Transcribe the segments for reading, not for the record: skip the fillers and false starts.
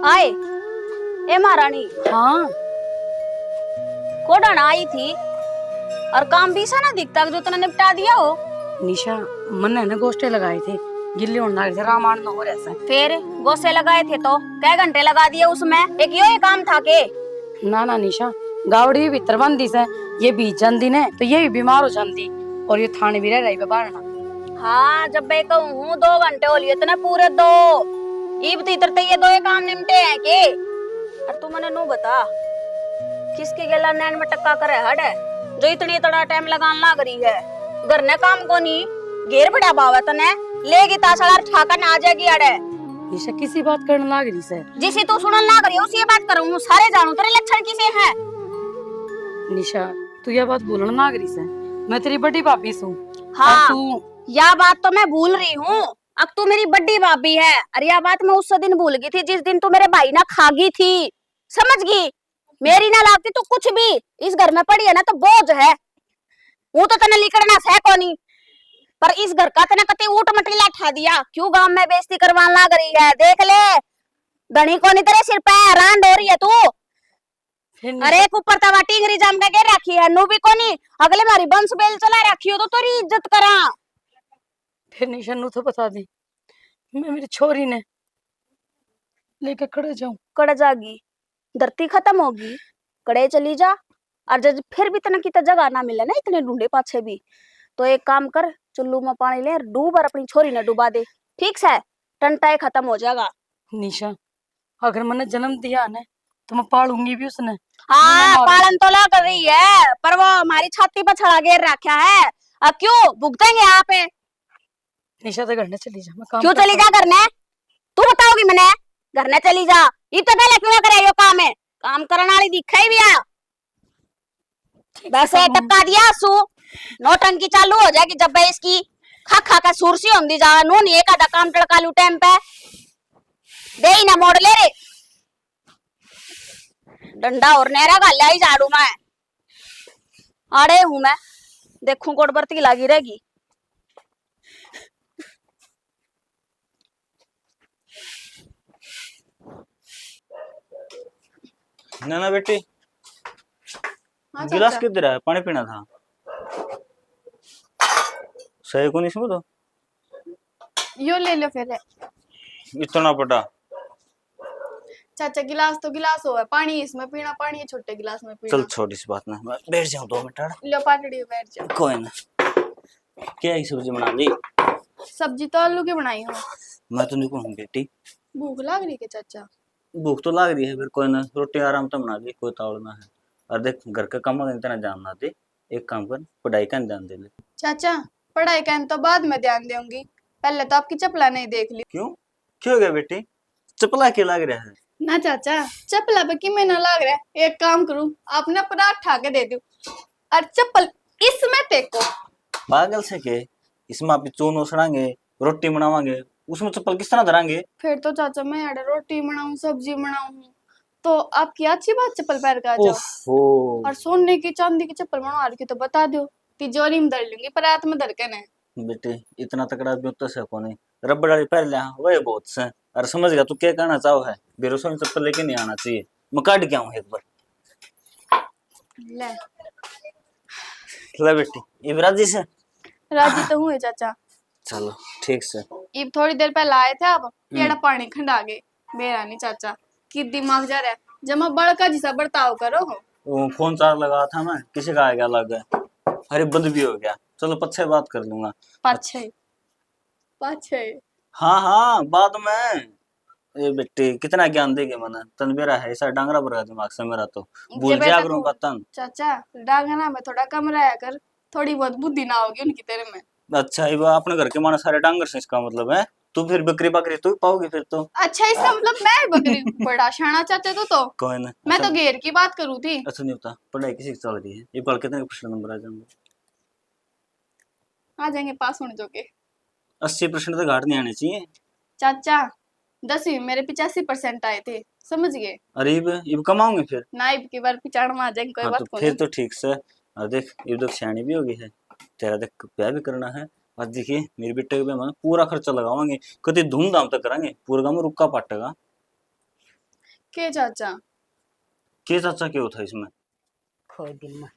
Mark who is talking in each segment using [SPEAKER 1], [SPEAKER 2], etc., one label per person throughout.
[SPEAKER 1] आए। ए महारानी,
[SPEAKER 2] हाँ
[SPEAKER 1] कोडन आई थी और काम भी सा ना दिखता जो तूने निपटा दिया हो।
[SPEAKER 2] निशा, मन ने गोष्ठे लगाए थे, गिल्ली उड़ना थे, रामायण न हो रहा।
[SPEAKER 1] फिर गोसे लगाए थे तो कै घंटे लगा दिए उसमें? एक यो ही काम था के?
[SPEAKER 2] ना ना निशा, गावड़ी भीतर बंदी से ये बीच जंदी ने तो ये भी बीमार हो जाती और ये थाने भी रह रही बारना।
[SPEAKER 1] हाँ, जब मैं कहूँ 2 घंटे हो लिए इतने पूरे दो ईब तीतर ये दो ही काम निपटे हैं के? और तू मने नो बता किसकी गेला नैन में टक्का करे हट है जो इतनी तड़ा टाइम लगान लाग रही है? घर ने काम को नहीं घेर बड़ा बावा तने लेगी तासड़ार ठाका ना आ जाएगी अड़े।
[SPEAKER 2] निशा किसी बात करने लाग रही से।
[SPEAKER 1] जिसे तू सुनन लाग रही है उसी बात करूँ, सारे जानू तेरे लक्षण किसे हैं।
[SPEAKER 2] निशा, तू यह बात बोलना लाग रही से, मैं तेरी बड़ी भाभी हूँ।
[SPEAKER 1] हाँ,
[SPEAKER 2] तू
[SPEAKER 1] यह बात तो मैं भूल रही हूँ। अब तू मेरी बड़ी भाभी है और यह बात मैं उस दिन भूल गई थी जिस दिन तू मेरे भाई ना खागी थी। समझ गई? मेरी ना लाती तो कुछ भी इस घर में पड़ी है ना तो बोझ है। वो तो तने लिखना है कोनी, पर इस घर का तने कते ऊट मटीला ठा दिया। क्यों गांव में बेइज्जती करवाने लग रही है? देख ले धनी कोनी तेरे सिर पे हैरान हो रही है तू। अरे एक ऊपर तवा टिंगरी जाम के गिर रखी है नु भी कोनी, अगले मारी बंश बेल चला रखी हो तो तेरी इज्जत करा।
[SPEAKER 2] फिर निशा नु तो बता दी, मैं मेरी छोरी ने लेके खड़े जाऊं।
[SPEAKER 1] कड़ जागी, धरती खत्म होगी, कड़े चली जा। और जब फिर भी तना की जगह ना मिले ना इतने ढूंढे पाछे भी, तो एक काम कर, चुल्लू में पानी ले डूब और अपनी छोरी ने डुबा दे। ठीक है? टंटाए खत्म हो जाएगा।
[SPEAKER 2] निशा, अगर मैंने जन्म दिया ना तो मैं पालूंगी भी उसने।
[SPEAKER 1] हाँ, पालन तो लग रही है पर वो हमारी छाती पर छड़ा घेर रखा है। अब क्यों भुगतेंगे यहाँ पे?
[SPEAKER 2] निशा तो घर ने चली जा, मैं काम
[SPEAKER 1] क्यों चली जा? करने तू बताओगी मैंने? घर ने चली जा, ये तो पहले क्यों करे यो काम है? काम करने वाली दिखा ही भी आ। वैसे टक्का दिया सु नौटंकी चालू हो जाएगी जब इसकी खा खा का सुरसी होंदी जा नून एक आधा काम टड़का लू टाइम पे दे ही ना मोड़ ले रे। डंडा और नेरा गाल ही झाड़ू मैं आड़े हूं मैं, देखूं कोट बरती लागी रहेगी।
[SPEAKER 3] ना ना बेटी,
[SPEAKER 4] हाँ
[SPEAKER 3] गिलास
[SPEAKER 4] चाचा।
[SPEAKER 3] किधर है? पानी पीना था। सही को नहीं इसमें तो
[SPEAKER 4] यो ले लो फिर।
[SPEAKER 3] इतना बड़ा
[SPEAKER 4] चाचा गिलास तो गिलास हो है, पानी इसमें पीना, पानी है छोटे गिलास में पीना।
[SPEAKER 3] चल छोड़ इस बात ना, मैं बैठ जाऊं 2 मिनट।
[SPEAKER 4] लो पाटड़ी बैठ जाओ।
[SPEAKER 3] कोई ना, क्या ही सब्जी बना ली?
[SPEAKER 4] सब्जी तो आलू की बनाई हो।
[SPEAKER 3] मैं तो नहीं कहूँ बेटी,
[SPEAKER 4] भूख लग रही है चाचा?
[SPEAKER 3] भूख तो लग रही है, फिर कोई ना रोटी आराम से बना ली, कोई तावड़ ना है। और देख घर का काम इतना जानना दे, एक काम कर पढ़ाई का ध्यान दे ले।
[SPEAKER 4] चाचा पढ़ाई का तो बाद में ध्यान दूंगी, पहले तो आपकी चपला नहीं देख ली।
[SPEAKER 3] क्यों क्यों हो गया बेटी? चपला के लग रहा है?
[SPEAKER 4] ना चाचा चपला पे कि मैं ना लग रहा है, एक काम करूं आपने पराठा के दे दू और चप्पल इसमें टेको।
[SPEAKER 3] पागल से के, इसमें आप चून उसड़ांगे, रोटी बनावांगे, उसमें चप्पल किस तरह धरांगे?
[SPEAKER 4] फिर तो चाचा मैं यार रोटी बनाऊं सब्जी बनाऊं तो आपकी अच्छी बात चप्पल पैर का आ जाओ।
[SPEAKER 3] ओफो
[SPEAKER 4] और सोने की चांदी की चप्पल बनवा रखी तो बता दो, तिजोरी में धर लूंगी पर रात में धर के नहीं।
[SPEAKER 3] बेटे इतना तकड़ा भी तो से को नहीं, रबड़ वाली पहन लिया वही बहुत से। अरे समझ गया तू क्या कहना चाहो है, बेरोसो में चप्पल लेके नहीं आना चाहिए। मैं काट गया हूँ एक बार।
[SPEAKER 4] ले
[SPEAKER 3] ले बेटी, इबराजी से
[SPEAKER 4] राजी तो हुए चाचा।
[SPEAKER 3] चलो ठीक से।
[SPEAKER 4] ये थोड़ी देर पहले आए थे आप, पेड़ा पानी खंडा गए। मेरा नहीं चाचा कि दिमाग जा रहा है, जब मैं बड़का जिसा बर्ताव करो हो।
[SPEAKER 3] वो फोन चार्ज लगा था मैं, किसी का आ गया लग गया, अरे बंद भी हो गया। चलो पच्छे बात कर लूंगा।
[SPEAKER 4] पाछे पाछे
[SPEAKER 3] हाँ हाँ बाद में। ये बेटी कितना ज्ञान देगे मैंने तन, मेरा है ऐसा डांगरा भर दिमाग से मेरा तो भूल जा करूँ पतन।
[SPEAKER 4] चाचा डांगना में थोड़ा कम रहा कर, थोड़ी बहुत बुद्धि ना होगी उनकी तेरे में।
[SPEAKER 3] अच्छा ये अपने घर के माने सारे डांगर से इसका मतलब है? तू फिर बकरी बकरी तू पाओगी फिर तो।
[SPEAKER 4] अच्छा इसका मतलब मैं बकरी? बड़ा शाना चाचा तो
[SPEAKER 3] कोई ना,
[SPEAKER 4] मैं तो घेर की बात करूँ थी।
[SPEAKER 3] अच्छा नहीं होता, पढ़ाई किसी की चल रही है, ये बार कितने प्रश्न नंबर आ जाएंगे?
[SPEAKER 4] आ जाएंगे पास होने जोगे।
[SPEAKER 3] 80% तो घाट नहीं आने चाहिए
[SPEAKER 4] चाचा 10वीं मेरे 85% आए थे, समझ गए?
[SPEAKER 3] अरे इब कमाऊंगे फिर
[SPEAKER 4] नाइब की बार पिछाड़ में आ जाएंगे, कोई
[SPEAKER 3] हाँ
[SPEAKER 4] बात
[SPEAKER 3] तो
[SPEAKER 4] को
[SPEAKER 3] फिर
[SPEAKER 4] नहीं।
[SPEAKER 3] तो ठीक से। और देख इब तो सियाणी भी होगी है, तेरा देख ब्याह भी करना है। और देखिए मेरे बेटे के ब्याह में पूरा खर्चा लगावांगे, कति धूमधाम तक करांगे, पूरा गांव में रुक्का पाटेगा।
[SPEAKER 4] के चाचा
[SPEAKER 3] के चाचा क्यों था इसमें?
[SPEAKER 2] कोई दिन में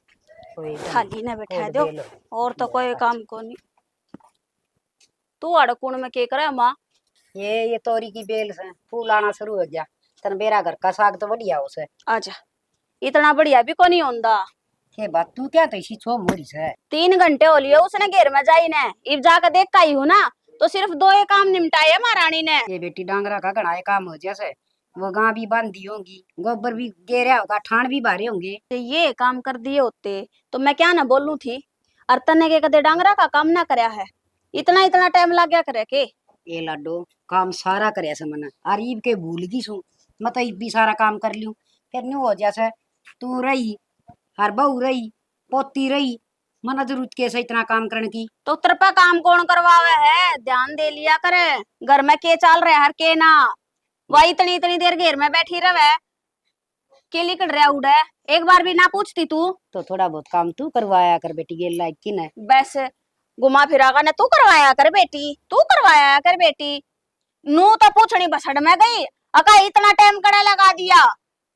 [SPEAKER 2] कोई
[SPEAKER 1] खाली ना बैठा
[SPEAKER 2] कोई
[SPEAKER 1] दो
[SPEAKER 2] बेलो।
[SPEAKER 1] और तो कोई काम को नहीं। तू अड़कुण में के करे माँ?
[SPEAKER 2] ये तोरी की बेल से फूल आना शुरू हो गया। तन मेरा घर का साग तो बढ़िया उसे।
[SPEAKER 1] आजा, इतना बढ़िया भी को नहीं होंदा।
[SPEAKER 2] के बात तू क्या तो इसी छो मोरी से
[SPEAKER 1] 3 घंटे हो लिए उसने घेर में जाई ने, इब जाकर देख का ही हूं ना, तो सिर्फ 2 ही काम निपटाए महारानी ने।
[SPEAKER 2] ये बेटी डांगरा का घड़ा काम हो जैसे वो गां भी बांधी होंगी, गोबर भी गेरा होगा, ठाण भी भारे होंगे।
[SPEAKER 1] तो ये काम कर दिए होते तो मैं क्या ना बोलूं थी। और तने के कदे डांगरा का काम ना करया है, इतना इतना टाइम लग गया करे के।
[SPEAKER 2] ए लाडो काम सारा करे से मना और ईब के भूल गई सू मत ईब भी सारा काम कर लियो फिर न्यू हो जैसे तू रही हर बहू रही पोती रही मना जरूरत कैसे इतना काम करने की।
[SPEAKER 1] तो तेरे पे काम कौन करवावे है, ध्यान दे लिया करे। घर में के चाल रहे हर के ना, वही इतनी इतनी देर घेर में बैठी रहे के लिकड़ रहा उड़े, एक बार भी ना पूछती तू।
[SPEAKER 2] तो थोड़ा बहुत काम तू करवाया कर बेटी गेल लायक की न।
[SPEAKER 1] बस घुमा फिरा का ना तू करवाया कर बेटी, तू करवाया कर बेटी। नू तो पूछनी बसड़ में गई, अका इतना टाइम कड़ा लगा दिया,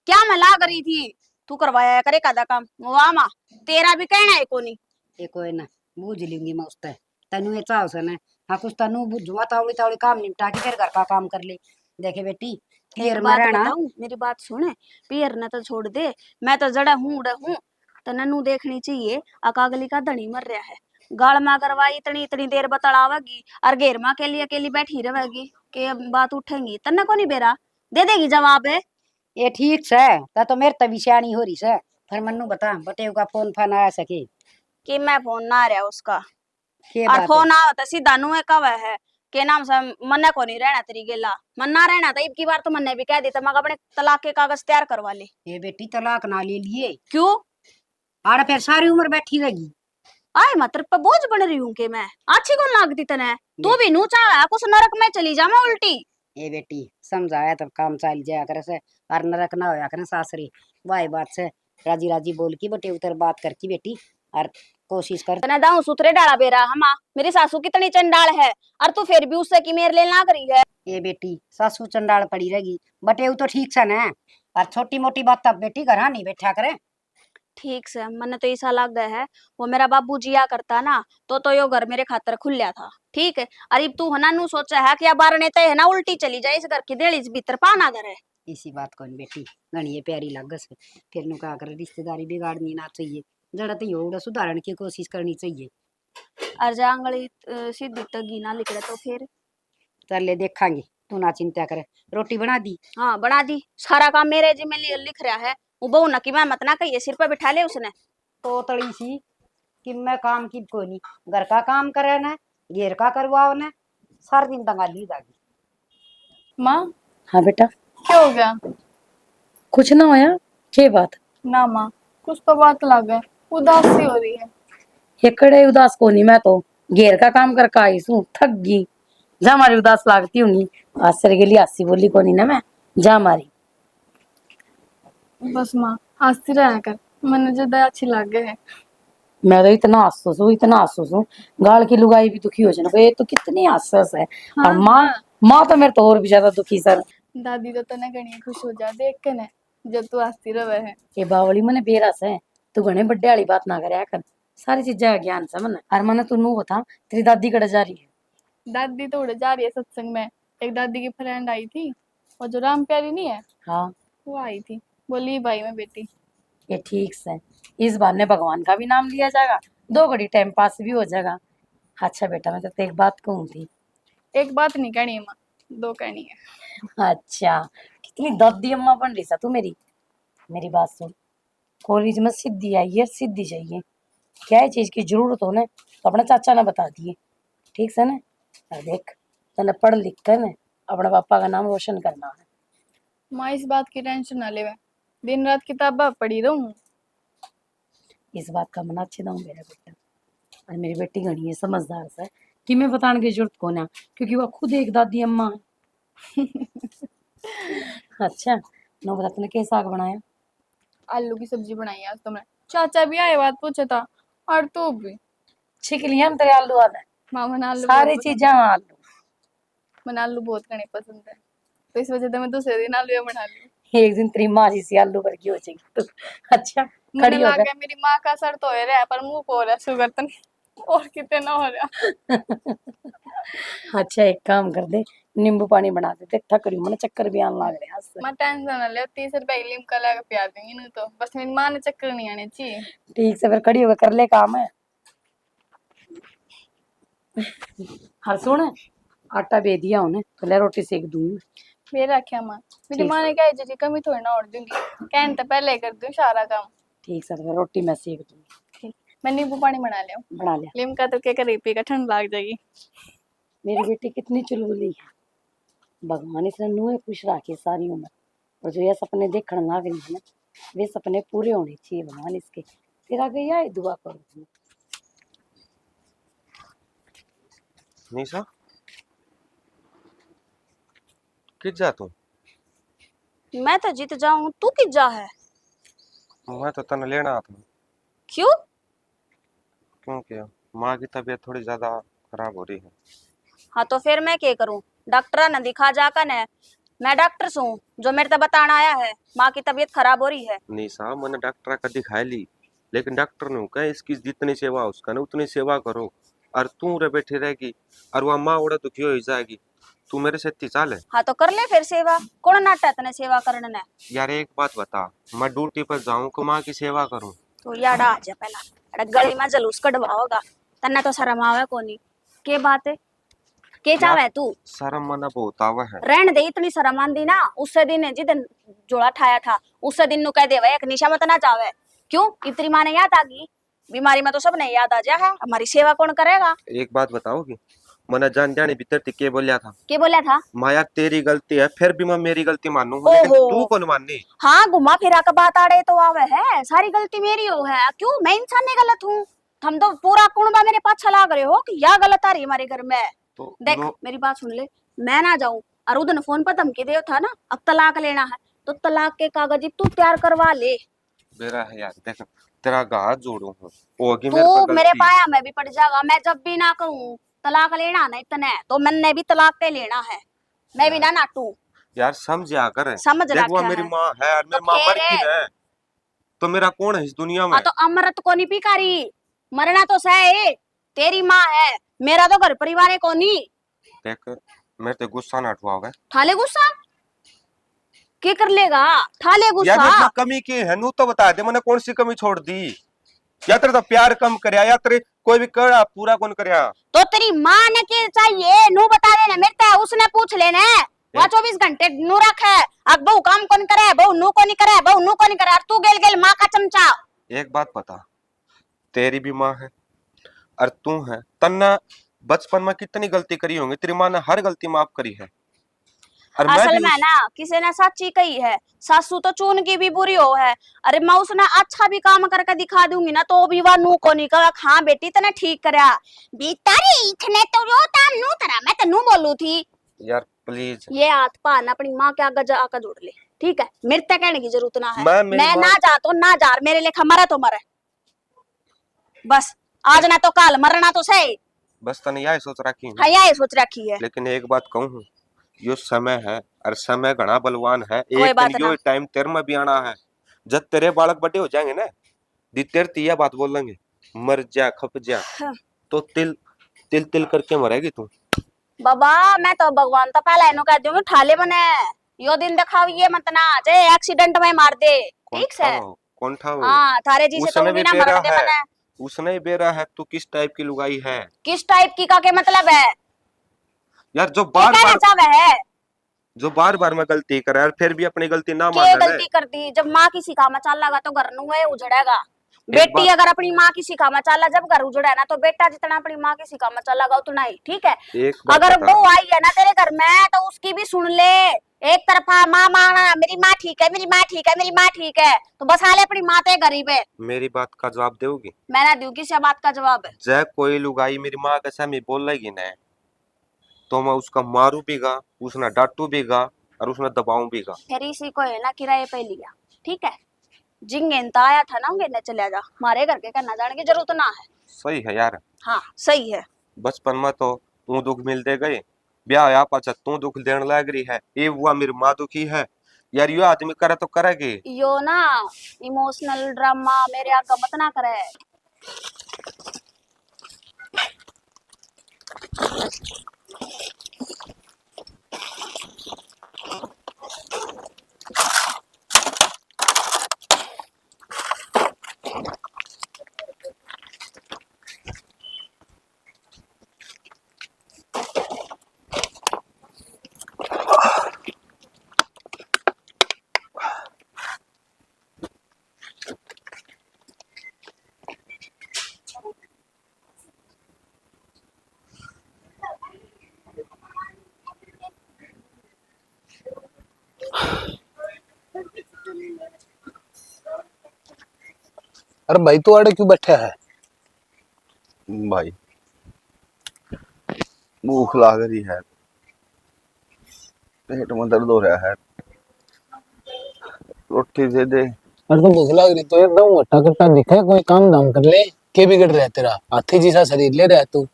[SPEAKER 1] क्या मैं लाग रही थी। तू करवाया करे कदा काम, वाह माँ तेरा भी कहना है कोनी।
[SPEAKER 2] ये कोई ना बूझ लूंगी मैं उसते तनु ये चाव से न हाँ कुछ तनु बुझवा तावड़ी तावड़ी काम निपटा के फिर घर का काम कर ले। देखे बेटी
[SPEAKER 1] एक
[SPEAKER 2] फिर
[SPEAKER 1] बात
[SPEAKER 2] मरना
[SPEAKER 1] बताऊं, मेरी बात सुने, पियर न तो छोड़ दे, मैं तो जड़ा हूँ उड़ा हूँ। तो ननू देखनी चाहिए अकागली का धनी मर रहा है, गाल में करवाई इतनी इतनी देर बतलावेगी और घेर माँ के लिए अकेली बैठी रहेगी के बात उठेंगी तन्ने को नहीं बेरा दे देगी जवाब है।
[SPEAKER 2] ये ठीक से ता तो मेरे तभी सियानी हो रही से फिर मन्नू बता बटेव का फोन फान आया सके
[SPEAKER 1] कि मैं फोन ना आ रहा उसका,
[SPEAKER 2] के
[SPEAKER 1] और
[SPEAKER 2] बात
[SPEAKER 1] फोन आओ तो सीधा नुए कवा है के नाम से मन्ने को नहीं रहना तेरी गेला, मन ना रहना था इब की बार तो मन्ने भी कह दी तो मगर अपने तलाक के कागज तैयार करवा ले।
[SPEAKER 2] ये बेटी तलाक ना ले लिए
[SPEAKER 1] क्यों?
[SPEAKER 2] आड़ फिर सारी उम्र बैठी रहेगी।
[SPEAKER 1] आए मत पर बोझ बन रही हूँ के मैं अच्छी कौन लागती तने, तू भी नू चाह कुछ नरक में चली जा मैं उल्टी।
[SPEAKER 2] ये बेटी समझाया तब काम चल जाया करे से और नरक ना होया करे सासरी वाई बात से राजी राजी बोल की बटे उतर बात करती बेटी और कोशिश कर।
[SPEAKER 1] तने दाऊ सुथरे डाला बेरा हमा, मेरी सासू कितनी चंडाल है और तू फिर भी उससे की मेरे लिए ना करी है।
[SPEAKER 2] ये बेटी सासू चंडाल पड़ी रहेगी बटे तो ठीक से न और छोटी मोटी बात तब बेटी घर नहीं बैठा करे।
[SPEAKER 1] ठीक से मन तो ऐसा लग गया है वो मेरा बाबू जिया करता ना तो यो घर मेरे खातर खुलिया था, ठीक है। अरे तू हना नू सोचा है कि बार ने है ना उल्टी चली जाए इस घर की देली भीतर पाना घर है।
[SPEAKER 2] इसी बात को बेटी घनी प्यारी लग से फिर नु का कर रिश्तेदारी बिगाड़नी ना चाहिए जरा तो योड़ा सुधारण की कोशिश करनी चाहिए।
[SPEAKER 1] और जांगली सीधी तगी ना लिखड़े तो फिर
[SPEAKER 2] चल ले देखांगे तू ना चिंता करे। रोटी बना दी?
[SPEAKER 1] हाँ बना दी, सारा काम मेरे जी में लिख रहा है वो बहू ना कि मैं मत ना कहिए सिर पे बिठा ले उसने।
[SPEAKER 2] तो तड़ी सी कि मैं काम की कोई नहीं घर का काम करे ना घेर का करवाओ ना सारा दिन दंगाली जागी।
[SPEAKER 4] माँ
[SPEAKER 2] हाँ बेटा
[SPEAKER 4] क्या हो गया?
[SPEAKER 2] कुछ ना होया के बात
[SPEAKER 4] ना माँ कुछ तो बात लग है, उदासी हो रही है।
[SPEAKER 2] एकड़े उदास को नहीं मैं तो घेर का काम कर आई सू थक गई जा हमारी उदास लागती होंगी आसर के लिए हंसी बोली को नहीं ना मैं जा हमारी।
[SPEAKER 4] बस माँ हंसती रहा कर, मन ज्यादा अच्छी लग गए है।
[SPEAKER 2] मैं तो इतना हंसूस हूँ गाल की लुगाई भी दुखी हो जाना ये तो कितनी हंसस है।
[SPEAKER 4] हाँ,
[SPEAKER 2] और माँ माँ तो मेरे तो और भी ज्यादा दुखी सर।
[SPEAKER 4] दादी तो तने घनी खुश हो जा देख के ने जब तू हंसती रहे है।
[SPEAKER 2] ये बावली मने बेरस है तू घने बड्डे वाली बात ना करे कर सारी चीजें का ज्ञान से मन और मने तू नू बता तेरी दादी कड़े जा रही है?
[SPEAKER 4] दादी तो उड़े जा रही है सत्संग में, एक दादी की फ्रेंड आई थी और जो राम प्यारी नहीं है
[SPEAKER 2] हाँ
[SPEAKER 4] वो आई थी, बोली भाई मैं बेटी।
[SPEAKER 2] ये ठीक से इस बार ने भगवान का भी नाम लिया जाएगा 2 घड़ी टाइम पास भी हो जाएगा। अच्छा बेटा मैं तो एक बात कहूँ थी।
[SPEAKER 4] एक बात नहीं कहनी है माँ, 2 कहनी है।
[SPEAKER 2] अच्छा कितनी दादी अम्मा बन रही सा तू मेरी। मेरी बात सुन कॉलेज में सिद्धि आई है सिद्धि चाहिए क्या है चीज की जरूरत हो ना तो अपने चाचा ने बता दिए ठीक से ना। और देख तने पढ़ लिख कर ना अपने पापा का नाम रोशन करना है।
[SPEAKER 4] माँ इस बात की टेंशन ना ले, दिन रात किताबा पढ़ी रहूं।
[SPEAKER 2] इस बात का मना अच्छे दूँ मेरा बेटा और मेरी बेटी घनी है समझदार सा कि मैं बताने की जरूरत को ना क्योंकि वह खुद एक दादी अम्मा है। अच्छा नो बता तूने क्या साग बनाया?
[SPEAKER 4] आलू की सब्जी बनाई आज तो मैं, चाचा भी आए बात पूछे था और तू भी।
[SPEAKER 2] छिक लिया हम तेरे आलू आते
[SPEAKER 4] माँ मन आलू
[SPEAKER 2] सारी चीजें आलू
[SPEAKER 4] मन आलू बहुत खाने पसंद है तो इस वजह से मैं दूसरे दिन आलू बना ली।
[SPEAKER 2] एक दिन तेरी माँ जैसी आलू भर की हो जाएगी तू। अच्छा
[SPEAKER 4] मैंने
[SPEAKER 2] खड़ी
[SPEAKER 4] लग
[SPEAKER 2] होकर
[SPEAKER 4] गया मेरी माँ का असर तो हो रहा है पर मुंह को हो रहा है शुगर तो नहीं और कितने ना हो रहा।
[SPEAKER 2] अच्छा एक काम कर दे, नींबू पानी बना दे, थक रही हूँ, मैंने चक्कर भी आने लग रहे हैं आज से।
[SPEAKER 4] मैं टेंशन ना ले 30 रुपए की लिमका ला के पिया दूंगी नहीं तो बस मेरी माँ ने चक्कर नहीं आने चाहिए।
[SPEAKER 2] ठीक से फिर खड़ी होकर कर ले काम है। हर सुन, आटा बेच दिया उन्हें, पहले रोटी सेक दूंगी।
[SPEAKER 4] मेरा क्या माँ, मेरी
[SPEAKER 2] ठीक
[SPEAKER 4] माँ ने क्या जी कमी थोड़ी ना और दूंगी, कहने तो पहले ही कर दूं सारा काम।
[SPEAKER 2] ठीक से फिर रोटी मैं सेक दूंगी।
[SPEAKER 4] ठीक, मैं नींबू पानी बना लिया
[SPEAKER 2] बना लिया।
[SPEAKER 4] लिमका तो क्या कर पी का ठंड लग जाएगी।
[SPEAKER 2] मेरी बेटी कितनी चुलबुली है, भगवान इसने नुए खुश रखे सारी उम्र, और जो ये सपने देखने लग रही है ना, वे सपने पूरे होने चाहिए भगवान इसके। तेरा गया है दुआ करो।
[SPEAKER 5] निशा किस जा तू?
[SPEAKER 1] मैं तो जीत जाऊं, तू किस जा है?
[SPEAKER 5] मैं तो तने लेना था
[SPEAKER 1] क्यों?
[SPEAKER 5] क्योंकि माँ की तबीयत थोड़ी ज्यादा खराब हो रही है।
[SPEAKER 1] हाँ तो फिर मैं क्या करूं? डॉक्टर ने दिखा जाकर ने, मैं डॉक्टर हूँ जो मेरे तो बताना आया है माँ की तबीयत खराब हो रही है।
[SPEAKER 5] निशा मैंने डॉक्टर का दिखाई ली, लेकिन डॉक्टर ने कहा इसकी जितनी सेवा उसका ना उतनी सेवा करो, और तू रे बैठी रहेगी और वह माँ उड़ा दुखी हो जाएगी। तू मेरे से इतनी चाल है
[SPEAKER 1] हाँ तो कर ले फिर सेवा, कौन नाटा तने सेवा करने ने?
[SPEAKER 5] यार। एक बात बता, मैं ड्यूटी पर जाऊं कि माँ की सेवा करूं?
[SPEAKER 1] तो यार आ जा पहला, अरे गली में जलूस कढ़वाओगा, तन्ने तो शर्म आवे कोनी। के बात है, के चावे तू?
[SPEAKER 5] शर्म मना बहुत आवा है।
[SPEAKER 1] रहन दे, इतनी शर्म आंदी ना उससे दिन जिदन जोड़ा ठाया था उससे दिन नु कह देवे एक निशा मत ना जावे। क्यों? इतनी माने याद आ गई? बीमारी में तो सब नहीं याद आ जा है, हमारी सेवा कौन करेगा?
[SPEAKER 5] एक बात बताओगी, मैंने जान जाने भीतर के बोलिया था
[SPEAKER 1] के बोला था?
[SPEAKER 5] माया तेरी गलती है, फिर भी मैं मेरी गलती मानू, लेकिन
[SPEAKER 1] ओहो।
[SPEAKER 5] तू कौन माननी?
[SPEAKER 1] हाँ घुमा फिरा का बात आड़े तो आवे है, सारी गलती मेरी हो है। क्यों? मैं इंसान नहीं गलत हूँ? हम तो पूरा कुणबा मेरे पाछा लाग रहे हो कि या गलत आ रही है हमारे घर में।
[SPEAKER 5] तो
[SPEAKER 1] देख मेरी बात सुन ले, मैं ना जाऊं और उधर फोन पर धमकी दे था ना अब तलाक लेना है तो तलाक के कागज तू तैयार करवा ले।
[SPEAKER 5] मेरा है यार, देख तेरा हाथ जोड़ू हूँ, होगी मेरे पर
[SPEAKER 1] तू मेरे
[SPEAKER 5] गलती।
[SPEAKER 1] पाया में भी पड़ जाएगा, मैं जब भी ना कहूँ तलाक लेना ना इतने तो मैंने भी तलाक के लेना है, मैं भी ना नाटू।
[SPEAKER 5] यार समझा कर,
[SPEAKER 1] समझ
[SPEAKER 5] देख वो
[SPEAKER 1] रखा
[SPEAKER 5] मेरी
[SPEAKER 1] है
[SPEAKER 5] माँ है और मेरी
[SPEAKER 1] तो
[SPEAKER 5] माँ मर
[SPEAKER 1] फिर
[SPEAKER 5] की है, तो मेरा कौन है इस दुनिया में?
[SPEAKER 1] हाँ तो अमृत को नहीं पिकारी, मरना तो सह तेरी माँ है, मेरा तो घर परिवार है कोनी।
[SPEAKER 5] देख मेरे ते गुस्सा ना उठवाओगे।
[SPEAKER 1] ठाले गुस्सा के कर लेगा? ठाले
[SPEAKER 5] यार
[SPEAKER 1] गुस्सा
[SPEAKER 5] इसमें कमी की है, नू तो बता दे मैंने कौन सी कमी छोड़ दी? या तेरे तो प्यार कम करया, या तेरे कोई भी कड़ा पूरा कौन करया?
[SPEAKER 1] तो तेरी माँ ने के चाहिए नू बता देना मेरे ते, उसने पूछ लेना वहाँ 24 घंटे नू रखे। अब बहु काम कौन करे, बहु नू को नहीं करे, बहु नू को नहीं करे, और तू गेल गेल माँ का चमचा।
[SPEAKER 5] एक बात बता, तेरी भी माँ है और तू है, तन्ना बचपन में कितनी गलती करी होंगी, तेरी माँ ने हर गलती माफ करी है। और मैं
[SPEAKER 1] असल
[SPEAKER 5] भी
[SPEAKER 1] में ना किसी ने सच्ची कही है, सासू तो चून की भी बुरी हो है। अरे मैं उसने अच्छा भी काम करके दिखा दूंगी ना तो भी वह नू को नहीं कहा हाँ बेटी तने ठीक करया बेटारे इतने तो रोता नू तरा मैं तो नू बोलू थी।
[SPEAKER 5] यार प्लीज
[SPEAKER 1] ये हाथ पाना अपनी माँ के आगे जाकर जोड़ ले, ठीक है? मेरे तक कहने की जरूरत ना है,
[SPEAKER 5] मेरी
[SPEAKER 1] मैं
[SPEAKER 5] माँ-
[SPEAKER 1] ना जा तो ना जा, मेरे लेखा मरे तो मरे बस, आज ना तो काल मरना तो सही।
[SPEAKER 5] बस तने यही सोच रखी है।
[SPEAKER 1] हाँ यही सोच रखी है।
[SPEAKER 5] लेकिन एक बात कहूँ, यो समय है और समय घना बलवान है,
[SPEAKER 1] कोई
[SPEAKER 5] एक
[SPEAKER 1] बात
[SPEAKER 5] दिन यो
[SPEAKER 1] ना।
[SPEAKER 5] टाइम तेरे में भी आना है। जब तेरे बालक बड़े हो जाएंगे ना, दी तेरे तीया बात बोलेंगे, मर जा खप जा,
[SPEAKER 1] हाँ।
[SPEAKER 5] तो तिल तिल तिल करके मरेगी तू।
[SPEAKER 1] बाबा मैं तो भगवान तो पहले इनो कह दूंगी ठाले बने यो दिन दिखाविए मत ना जे एक्सीडेंट में मार दे, ठीक से?
[SPEAKER 5] कौन था वो?
[SPEAKER 1] हाँ थारे जी से तो
[SPEAKER 5] उसने भी
[SPEAKER 1] बिना
[SPEAKER 5] बेरा
[SPEAKER 1] मर दे
[SPEAKER 5] है,
[SPEAKER 1] बने।
[SPEAKER 5] उसने ही बेरा है, तू किस टाइप की लुगाई है?
[SPEAKER 1] किस टाइप की का के मतलब है?
[SPEAKER 5] यार जो
[SPEAKER 1] क्या
[SPEAKER 5] बार
[SPEAKER 1] कहना
[SPEAKER 5] बार
[SPEAKER 1] चाहे है?
[SPEAKER 5] जो बार बार में गलती करे और फिर भी अपनी गलती ना
[SPEAKER 1] के
[SPEAKER 5] मान ले।
[SPEAKER 1] गलती कर दी? जब माँ किसी काम चल लगा तो घर नु है उजड़ेगा।
[SPEAKER 5] एक
[SPEAKER 1] बेटी
[SPEAKER 5] बात-
[SPEAKER 1] अगर अपनी माँ किसी काम चल जब घर उजड़ा ना तो बेटा जितना अपनी माँ किसी काम चल लगा उतना ही, ठीक है?
[SPEAKER 5] एक बात
[SPEAKER 1] अगर
[SPEAKER 5] बता,
[SPEAKER 1] बहू आई है ना तेरे घर में तो उसकी भी सुन ले, एक तरफा माँ माना मेरी माँ ठीक है, मेरी माँ ठीक है, मेरी माँ ठीक है, तो बसा ले अपनी माँ ते गरीब है।
[SPEAKER 5] मेरी बात का जवाब दोगी?
[SPEAKER 1] मैं ना दूं किसी बात का जवाब है।
[SPEAKER 5] जय कोई लुगाई मेरी माँ का सामने बोल लेगी ना, तो मैं उसका मारू बीगा, उसने डांटू बीगा और उसने दबाऊं बीगा।
[SPEAKER 1] फिर इसी को है ना किराए पे लिया, ठीक है? जिंगेन आया था ना उनके चले जा, मारे घर के करना जाने की जरूरत ना है।
[SPEAKER 5] सही है यार,
[SPEAKER 1] हाँ सही है।
[SPEAKER 5] बचपन में तो तू दुख मिलते गए, ब्याह या पाचा तू दुख देने लग रही है, ये हुआ मेरी माँ दुखी है, यार यो आदमी करे तो करेगे।
[SPEAKER 1] यो ना इमोशनल ड्रामा मेरे आगे मत ना करे।
[SPEAKER 6] अरे भाई तू आड़े क्यों बैठा है?
[SPEAKER 5] भाई भूख लग रही है, पेट में दर्द हो रहा है, रोटी दे दे।
[SPEAKER 6] अरे तो भूख लग रही तो एकदम हट्टा कट्टा दिखा, कोई काम धाम कर ले। के बिगड़ रहा है तेरा? हाथी जैसा शरीर ले रहा है तू।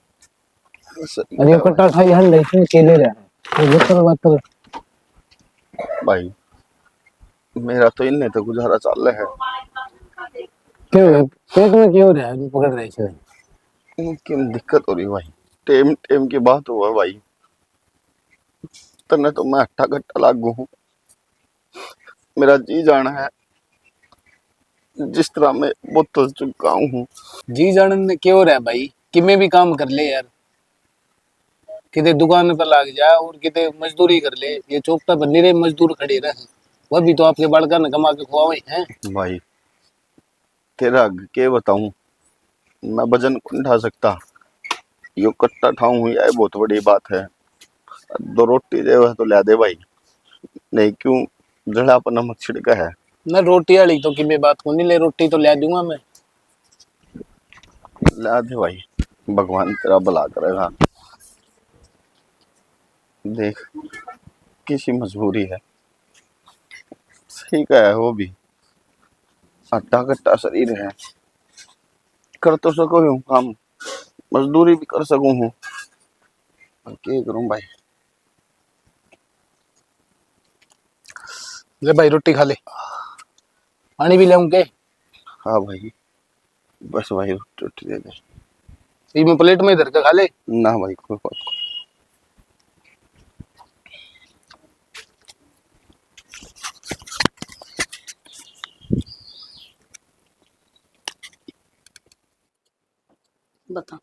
[SPEAKER 6] अरे कट्टा खाई हल इसमें के ले रहा है तो कर बात कर।
[SPEAKER 5] भाई मेरा तो इनने तो गुजारा चल रहा है।
[SPEAKER 6] क्यों है? पेट में क्यों हो रहा है? पकड़ रहा है इसमें?
[SPEAKER 5] क्यों दिक्कत हो रही भाई? टेम टेम की बात हुआ भाई, तने तो मैं हट्टा कट्टा लागू हूँ। मेरा जी जाना है जिस तरह मैं बोतल चुका हूँ।
[SPEAKER 6] जी जानन में क्यों हो रहा है भाई? किमें भी काम कर ले यार, किते दुकान पर लग जा और किते मजदूरी कर ले। ये चौकटा पर निरे मजदूर खड़े रहे, वह भी तो आपके बालका ने कमा के खुआवे हैं।
[SPEAKER 5] भाई तेरा के बताऊं, मैं वजन नहीं उठा सकता। यो कट्टा ठाऊं यह बहुत बड़ी बात है। दो रोटी दे वह तो ला दे भाई, नहीं क्यों जड़ा पर नमक छिड़का है।
[SPEAKER 6] ना रोटी वाली तो किमें बात को नहीं ले, रोटी तो ला दूंगा मैं।
[SPEAKER 5] ला दे भाई, भगवान तेरा भला करेगा। देख किसी मजबूरी है, सही का है वो भी। हट्टा कट्टा शरीर है, कर तो सको हूँ काम, मजदूरी भी कर सकूं हूँ, पर क्या करूं भाई।
[SPEAKER 6] ले भाई रोटी खा ले, पानी भी लाऊं के?
[SPEAKER 5] हाँ भाई बस भाई रोटी रोटी दे दे।
[SPEAKER 6] ये मैं प्लेट में धर के खा ले।
[SPEAKER 5] ना भाई कोई बात को।
[SPEAKER 2] बता,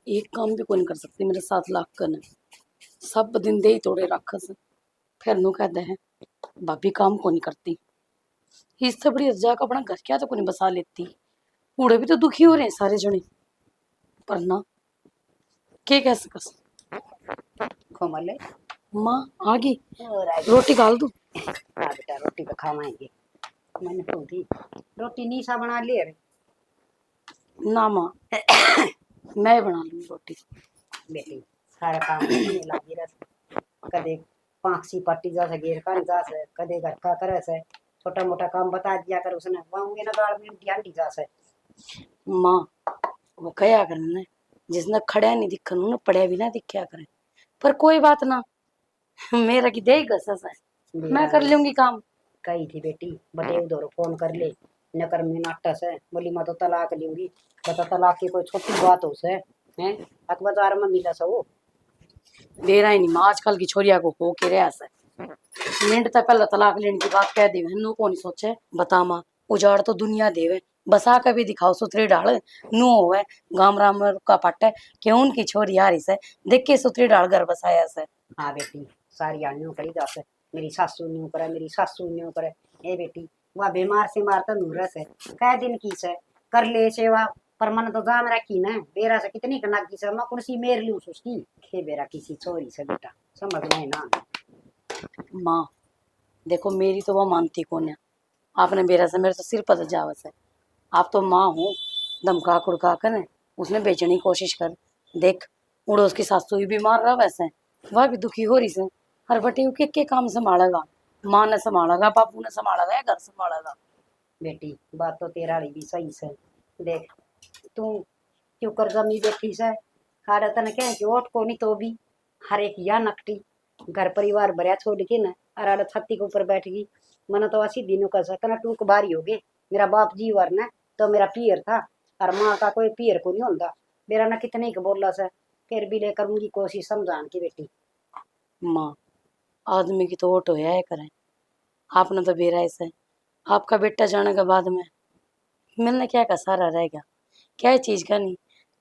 [SPEAKER 2] एक काम भी कोई नहीं कर सकती मेरे 7 लाख का ने। सब दिन दे ही तोड़े राखस फिर नु कहते हैं भाभी काम को नहीं करती। इससे बड़ी जाकर अपना घर क्या तो कोई नहीं बसा लेती। कूड़े भी तो दुखी हो रहे हैं सारे जने, पर ना के कह सकस।
[SPEAKER 7] कोमल
[SPEAKER 2] माँ आ गई,
[SPEAKER 7] और आज
[SPEAKER 2] रोटी डाल दूं?
[SPEAKER 7] बेटा रोटी तो खावाएंगे। मैंने तो थी रोटी नीसा बना ली रे
[SPEAKER 2] ना माँ मैं बना लूंगी रोटी।
[SPEAKER 7] बेटी। सारा काम नहीं लागी रस, कदे पांखसी पट्टी जा से घेर कर जा से, कदे घर का करे से, छोटा मोटा काम बता दिया कर उसने, वाऊंगे ना गाड़ में ध्यान जा से।
[SPEAKER 2] माँ वो कया करना, जिसने खड़ा नहीं दिखन उन्हें पढ़िया भी ना दिखा करे। पर कोई बात ना, मेरा की दे गसस है, मैं कर लूंगी काम।
[SPEAKER 7] कही थी बेटी बटे उधर फोन कर ले, नकर में नाटा से बोली मैं तो तलाक लूंगी। बता तलाक की कोई छोटी बात हो से हैं? अखबार में मिला से वो
[SPEAKER 2] दे रहा ही नहीं माँ, आजकल की छोरिया को हो के रहा से। मिनट तक पहले तलाक लेने की बात कह देवे, नू को नहीं सोचे। बता माँ, उजाड़ तो दुनिया देवे, बसा के भी दिखाओ सुथरी डाल। नू होवे गाम राम का पट है कि उनकी छोरी हारी से देख के सुथरी डाल घर बसाया से।
[SPEAKER 7] हाँ बेटी सारी आनियों करी जा से, मेरी सासू न्यू करे, मेरी सासू न्यू करे। ए बेटी वह बीमार से मारता नूरस है, कै दिन की से कर ले सेवा, पर मन तो जान रखी ना बेरा से कितनी कनाकी से मैं कुर्सी मेर लूं उसकी खे बेरा किसी छोरी से बेटा समझ में ना।
[SPEAKER 2] माँ देखो मेरी तो वह मानती कौन है, आपने बेरा से मेरे तो सिर पर जावस है। आप तो माँ हो, धमका कुड़का कर उसने बेचने की कोशिश कर देख। उड़ो उसकी सासू भी बीमार रहा वैसे, वह भी दुखी हो रही से। हर बटे के काम संभालेगा, माँ ने संभालेगा, बापू ने संभालेगा या घर संभालेगा।
[SPEAKER 7] बेटी बात तो तेरा भी सही से, देख तू क्यों कर जमी बैठी से, हारे तने कह कि ओट को नहीं तो भी हर एक या नकटी घर परिवार भरिया छोड़ के ना और आड़े छत्ती के ऊपर बैठ गई। मना तो ऐसी दिनों का सकना टूक बारी हो गए। मेरा बाप जी वरना तो मेरा पियर था और माँ का कोई पियर को नहीं होता। मेरा ना कितने का बोला से फिर भी ले करूंगी कोशिश समझाने की बेटी।
[SPEAKER 2] माँ आदमी की तो वोट होया है करें, आपने तो बेरा ऐसे आपका बेटा जाने के बाद में मिलने क्या का सारा रहेगा, क्या चीज का नहीं।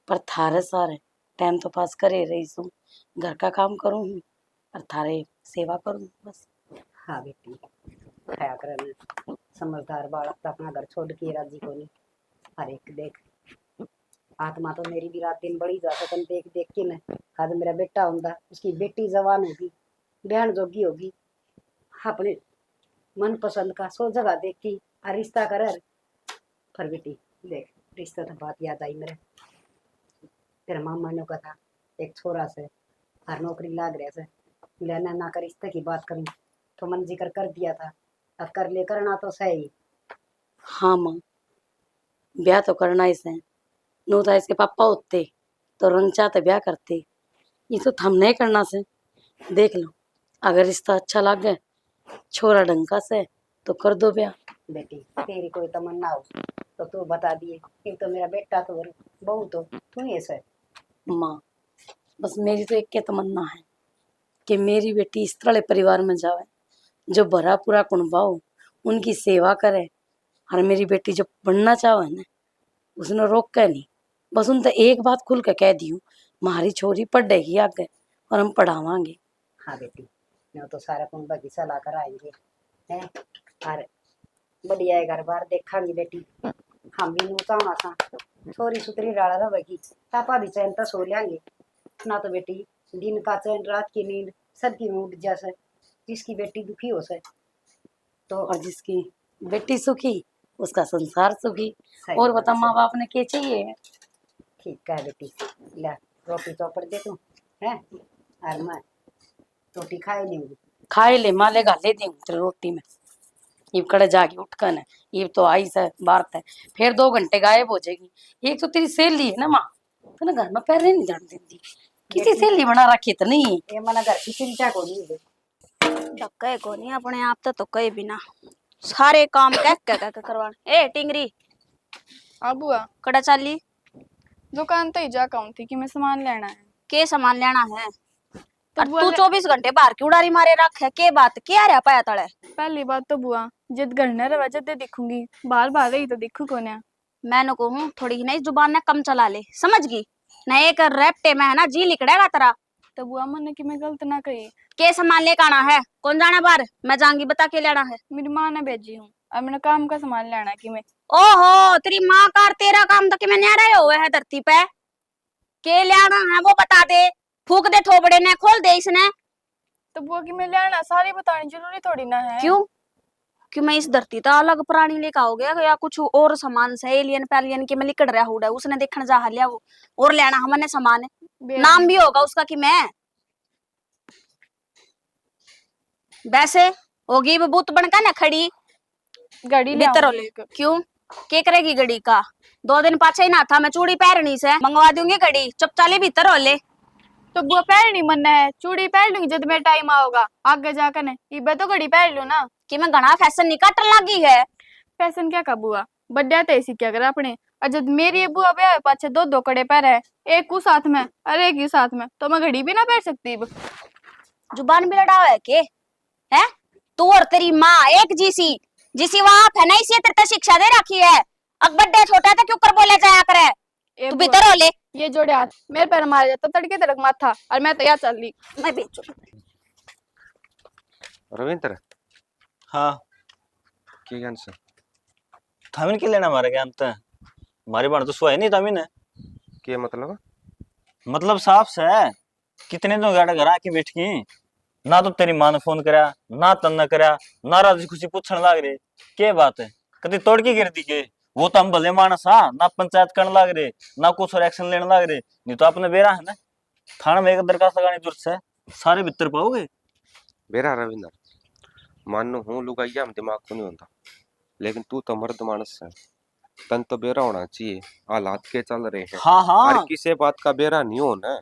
[SPEAKER 2] पर थारे सारे टाइम तो पास करे रही हूँ, घर का काम करूँ और थारे सेवा करूँ बस।
[SPEAKER 7] हाँ बेटी खाया करना, समझदार बालक तो अपना घर छोड़ के राजी को नहीं। हर एक देख आत्मा तो मेरी भी रात दिन बड़ी जा सकन देख देख के न। आज मेरा बेटा होता उसकी बेटी जवान होगी, बहन जोगी होगी, अपने मन पसंद का सो जगह देखी और रिश्ता कर। पर बेटी देख रिश्ता तो बात याद आई मेरे, तेरा मामा ने कहा था एक छोरा से हर नौकरी लाग रहा से लेना ना कर रिश्ते की बात करूं तो मन जिक्र कर दिया था। अब कर ले करना तो सही।
[SPEAKER 2] हाँ माँ ब्याह तो करना ही से, नो था इसके पापा होते तो रंग चाहते ब्याह करते, ये तो थम नहीं करना से। देख लो अगर रिश्ता अच्छा लग गया छोरा ढंग का से तो कर दो ब्याह।
[SPEAKER 7] बेटी तेरी कोई तमन्ना हो तो तू बता दिए, एक तो मेरा बेटा तो और बहू तो तू ही है।
[SPEAKER 2] माँ बस मेरी तो एक के तमन्ना है कि मेरी बेटी इस तरह परिवार में जावे जो भरा पूरा कुणबा हो, उनकी सेवा करे। और मेरी बेटी जो पढ़ना चाहे ना उसने रोक के नहीं, बस उन तो एक बात खुल के कह दी हूँ हमारी छोरी पढ़ेगी आगे और हम पढ़ावांगे।
[SPEAKER 7] हाँ बेटी मैं तो सारा कुंभ की सलाह कर आएंगे हैं और बढ़िया है घर बार देखांगी बेटी। हम भी नू चाहना सा छोरी सुतरी डाला रहेगी तापा भी चैन तो सो लेंगे ना। तो बेटी दिन का चैन रात की नींद सबकी मूड जैसे जिसकी बेटी दुखी हो से तो
[SPEAKER 2] और जिसकी बेटी सुखी उसका संसार सुखी।
[SPEAKER 7] सही
[SPEAKER 2] और
[SPEAKER 7] बात
[SPEAKER 2] बता
[SPEAKER 7] है।
[SPEAKER 2] माँ बाप ने क्या चाहिए।
[SPEAKER 7] ठीक है बेटी ले रोटी चौपड़ दे तू है और मैं रोटी खाए लूंगी।
[SPEAKER 2] खाए ले माँ ले गाले दी तेरे रोटी में इब कड़े जाके उठकन है, इब तो आई से बात है फिर 2 घंटे गायब हो जाएगी। एक तो तेरी सहेली है ना माँ, तो ना घर में पैर नहीं जान देती, किसी सहेली बना रखी तो नहीं।
[SPEAKER 7] ये मना घर की चिंता को नहीं है।
[SPEAKER 1] धक्के को नहीं अपने आप तो कहीं बिना सारे काम कह करवाने। ए टिंगरी
[SPEAKER 4] अब बुआ
[SPEAKER 1] कड़ा चाली
[SPEAKER 4] दुकान तो ही जा कहूं थी कि मैं सामान लेना है।
[SPEAKER 1] के सामान लेना है
[SPEAKER 4] तो
[SPEAKER 1] और
[SPEAKER 4] बुआ
[SPEAKER 1] तू 24 घंटे बाहर की उड़ारी मारे रख है के बात क्या रहा पाया तड़े।
[SPEAKER 4] पहली बात तो बुआ जिद घर न रवा जद दिखूंगी बार बार रही तो दिखू को ना।
[SPEAKER 1] मैंने कहूँ थोड़ी नहीं जुबान ने कम चला ले समझ गई न एक रेपटे में है ना जी लिकड़ेगा तेरा।
[SPEAKER 4] तो बुआ मन कि मैं गलत ना कही,
[SPEAKER 1] के सामान लेकर आना है कौन जाना बाहर मैं जाऊंगी बता के लेना है।
[SPEAKER 4] मेरी माँ ने भेजी हूँ अब मैंने काम का सामान लेना है कि मैं।
[SPEAKER 1] ओहो तेरी माँ का और तेरा काम तो कि मैं न्यारा हुए है धरती पे के लेना है वो बता दे फूक दे थोबड़े ने खोल दे इसने।
[SPEAKER 4] तो बुआ कि मैं लेना सारी बतानी जरूरी थोड़ी ना है।
[SPEAKER 1] क्यों कि मैं इस धरती तो अलग प्राणी लेकर हो गया या कुछ और सामान से एलियन पैलियन के में लिकड़ रहा हुआ उसने देखने जा लिया वो और लेना हमने सामान है नाम भी होगा उसका कि मैं वैसे होगी बबूत बनकर ना खड़ी
[SPEAKER 4] गाड़ी ले
[SPEAKER 1] भीतर
[SPEAKER 4] आऊंगी
[SPEAKER 1] ले
[SPEAKER 4] एक।
[SPEAKER 1] क्यों के करेगी घड़ी का 2 दिन पाछे ही ना था मैं चूड़ी पहननी से मंगवा दूंगी घड़ी चुपचाले भीतर हो ले।
[SPEAKER 4] तो बुआ पहन नहीं मन है चूड़ी पहन लूंगी जब मेरा टाइम आओगा आगे जाकर ने इबे तो घड़ी पहन लू ना।
[SPEAKER 1] कि मैं घना फैशन निकाट लगी है।
[SPEAKER 4] फैशन क्या का बुआ बड्डा तो ऐसी क्या करा अपने और जब मेरी ये बुआ ब्याह पाछे 2 कड़े पैर है एक को साथ में और एक ही साथ में तो मैं घड़ी भी ना पहन सकती अब।
[SPEAKER 1] जुबान भी लड़ा है के है तू और तेरी माँ एक जिसी वहां है ना इसी तेरे शिक्षा दे रखी है। अब बड्डे छोटा था क्यों कर बोले जाया करे
[SPEAKER 4] ए
[SPEAKER 1] तू
[SPEAKER 4] बुआ,
[SPEAKER 1] भीतर हो ले।
[SPEAKER 4] ये जोड़े हाथ मेरे पैर मार जाता तड़के तड़क माथा और मैं तैयार चल ली।
[SPEAKER 1] मैं बेचू
[SPEAKER 8] रविंद्र
[SPEAKER 3] हाँ
[SPEAKER 8] की ज्ञान से
[SPEAKER 3] थामिन के लेना हमारे ज्ञान तो हमारी बात तो सुहाई नहीं थामिन
[SPEAKER 8] के
[SPEAKER 3] मतलब साफ से है कितने तो गाड़ा घर आके बैठ गई ना तो तेरी माँ ने फोन करा ना तन न करा ना राजी खुशी पूछने लाग रहे के बात है कभी तोड़ के गिर दी के वो तो हम भले मानस हाँ ना पंचायत करने लाग रहे ना कुछ और एक्शन लेने लाग रहे नहीं तो अपने बेरा है ना थाना में एक दरखास्त लगाने जरूरत है सारे भीतर पाओगे।
[SPEAKER 8] बेरा रविंद्र मानो हूँ लुगाइया हम दिमाग को नहीं होता लेकिन तू तो मर्द मानस है तन तो बेरा होना चाहिए हालात के चल रहे हैं।
[SPEAKER 3] हाँ हाँ
[SPEAKER 8] हर किसी बात का बेरा नहीं होना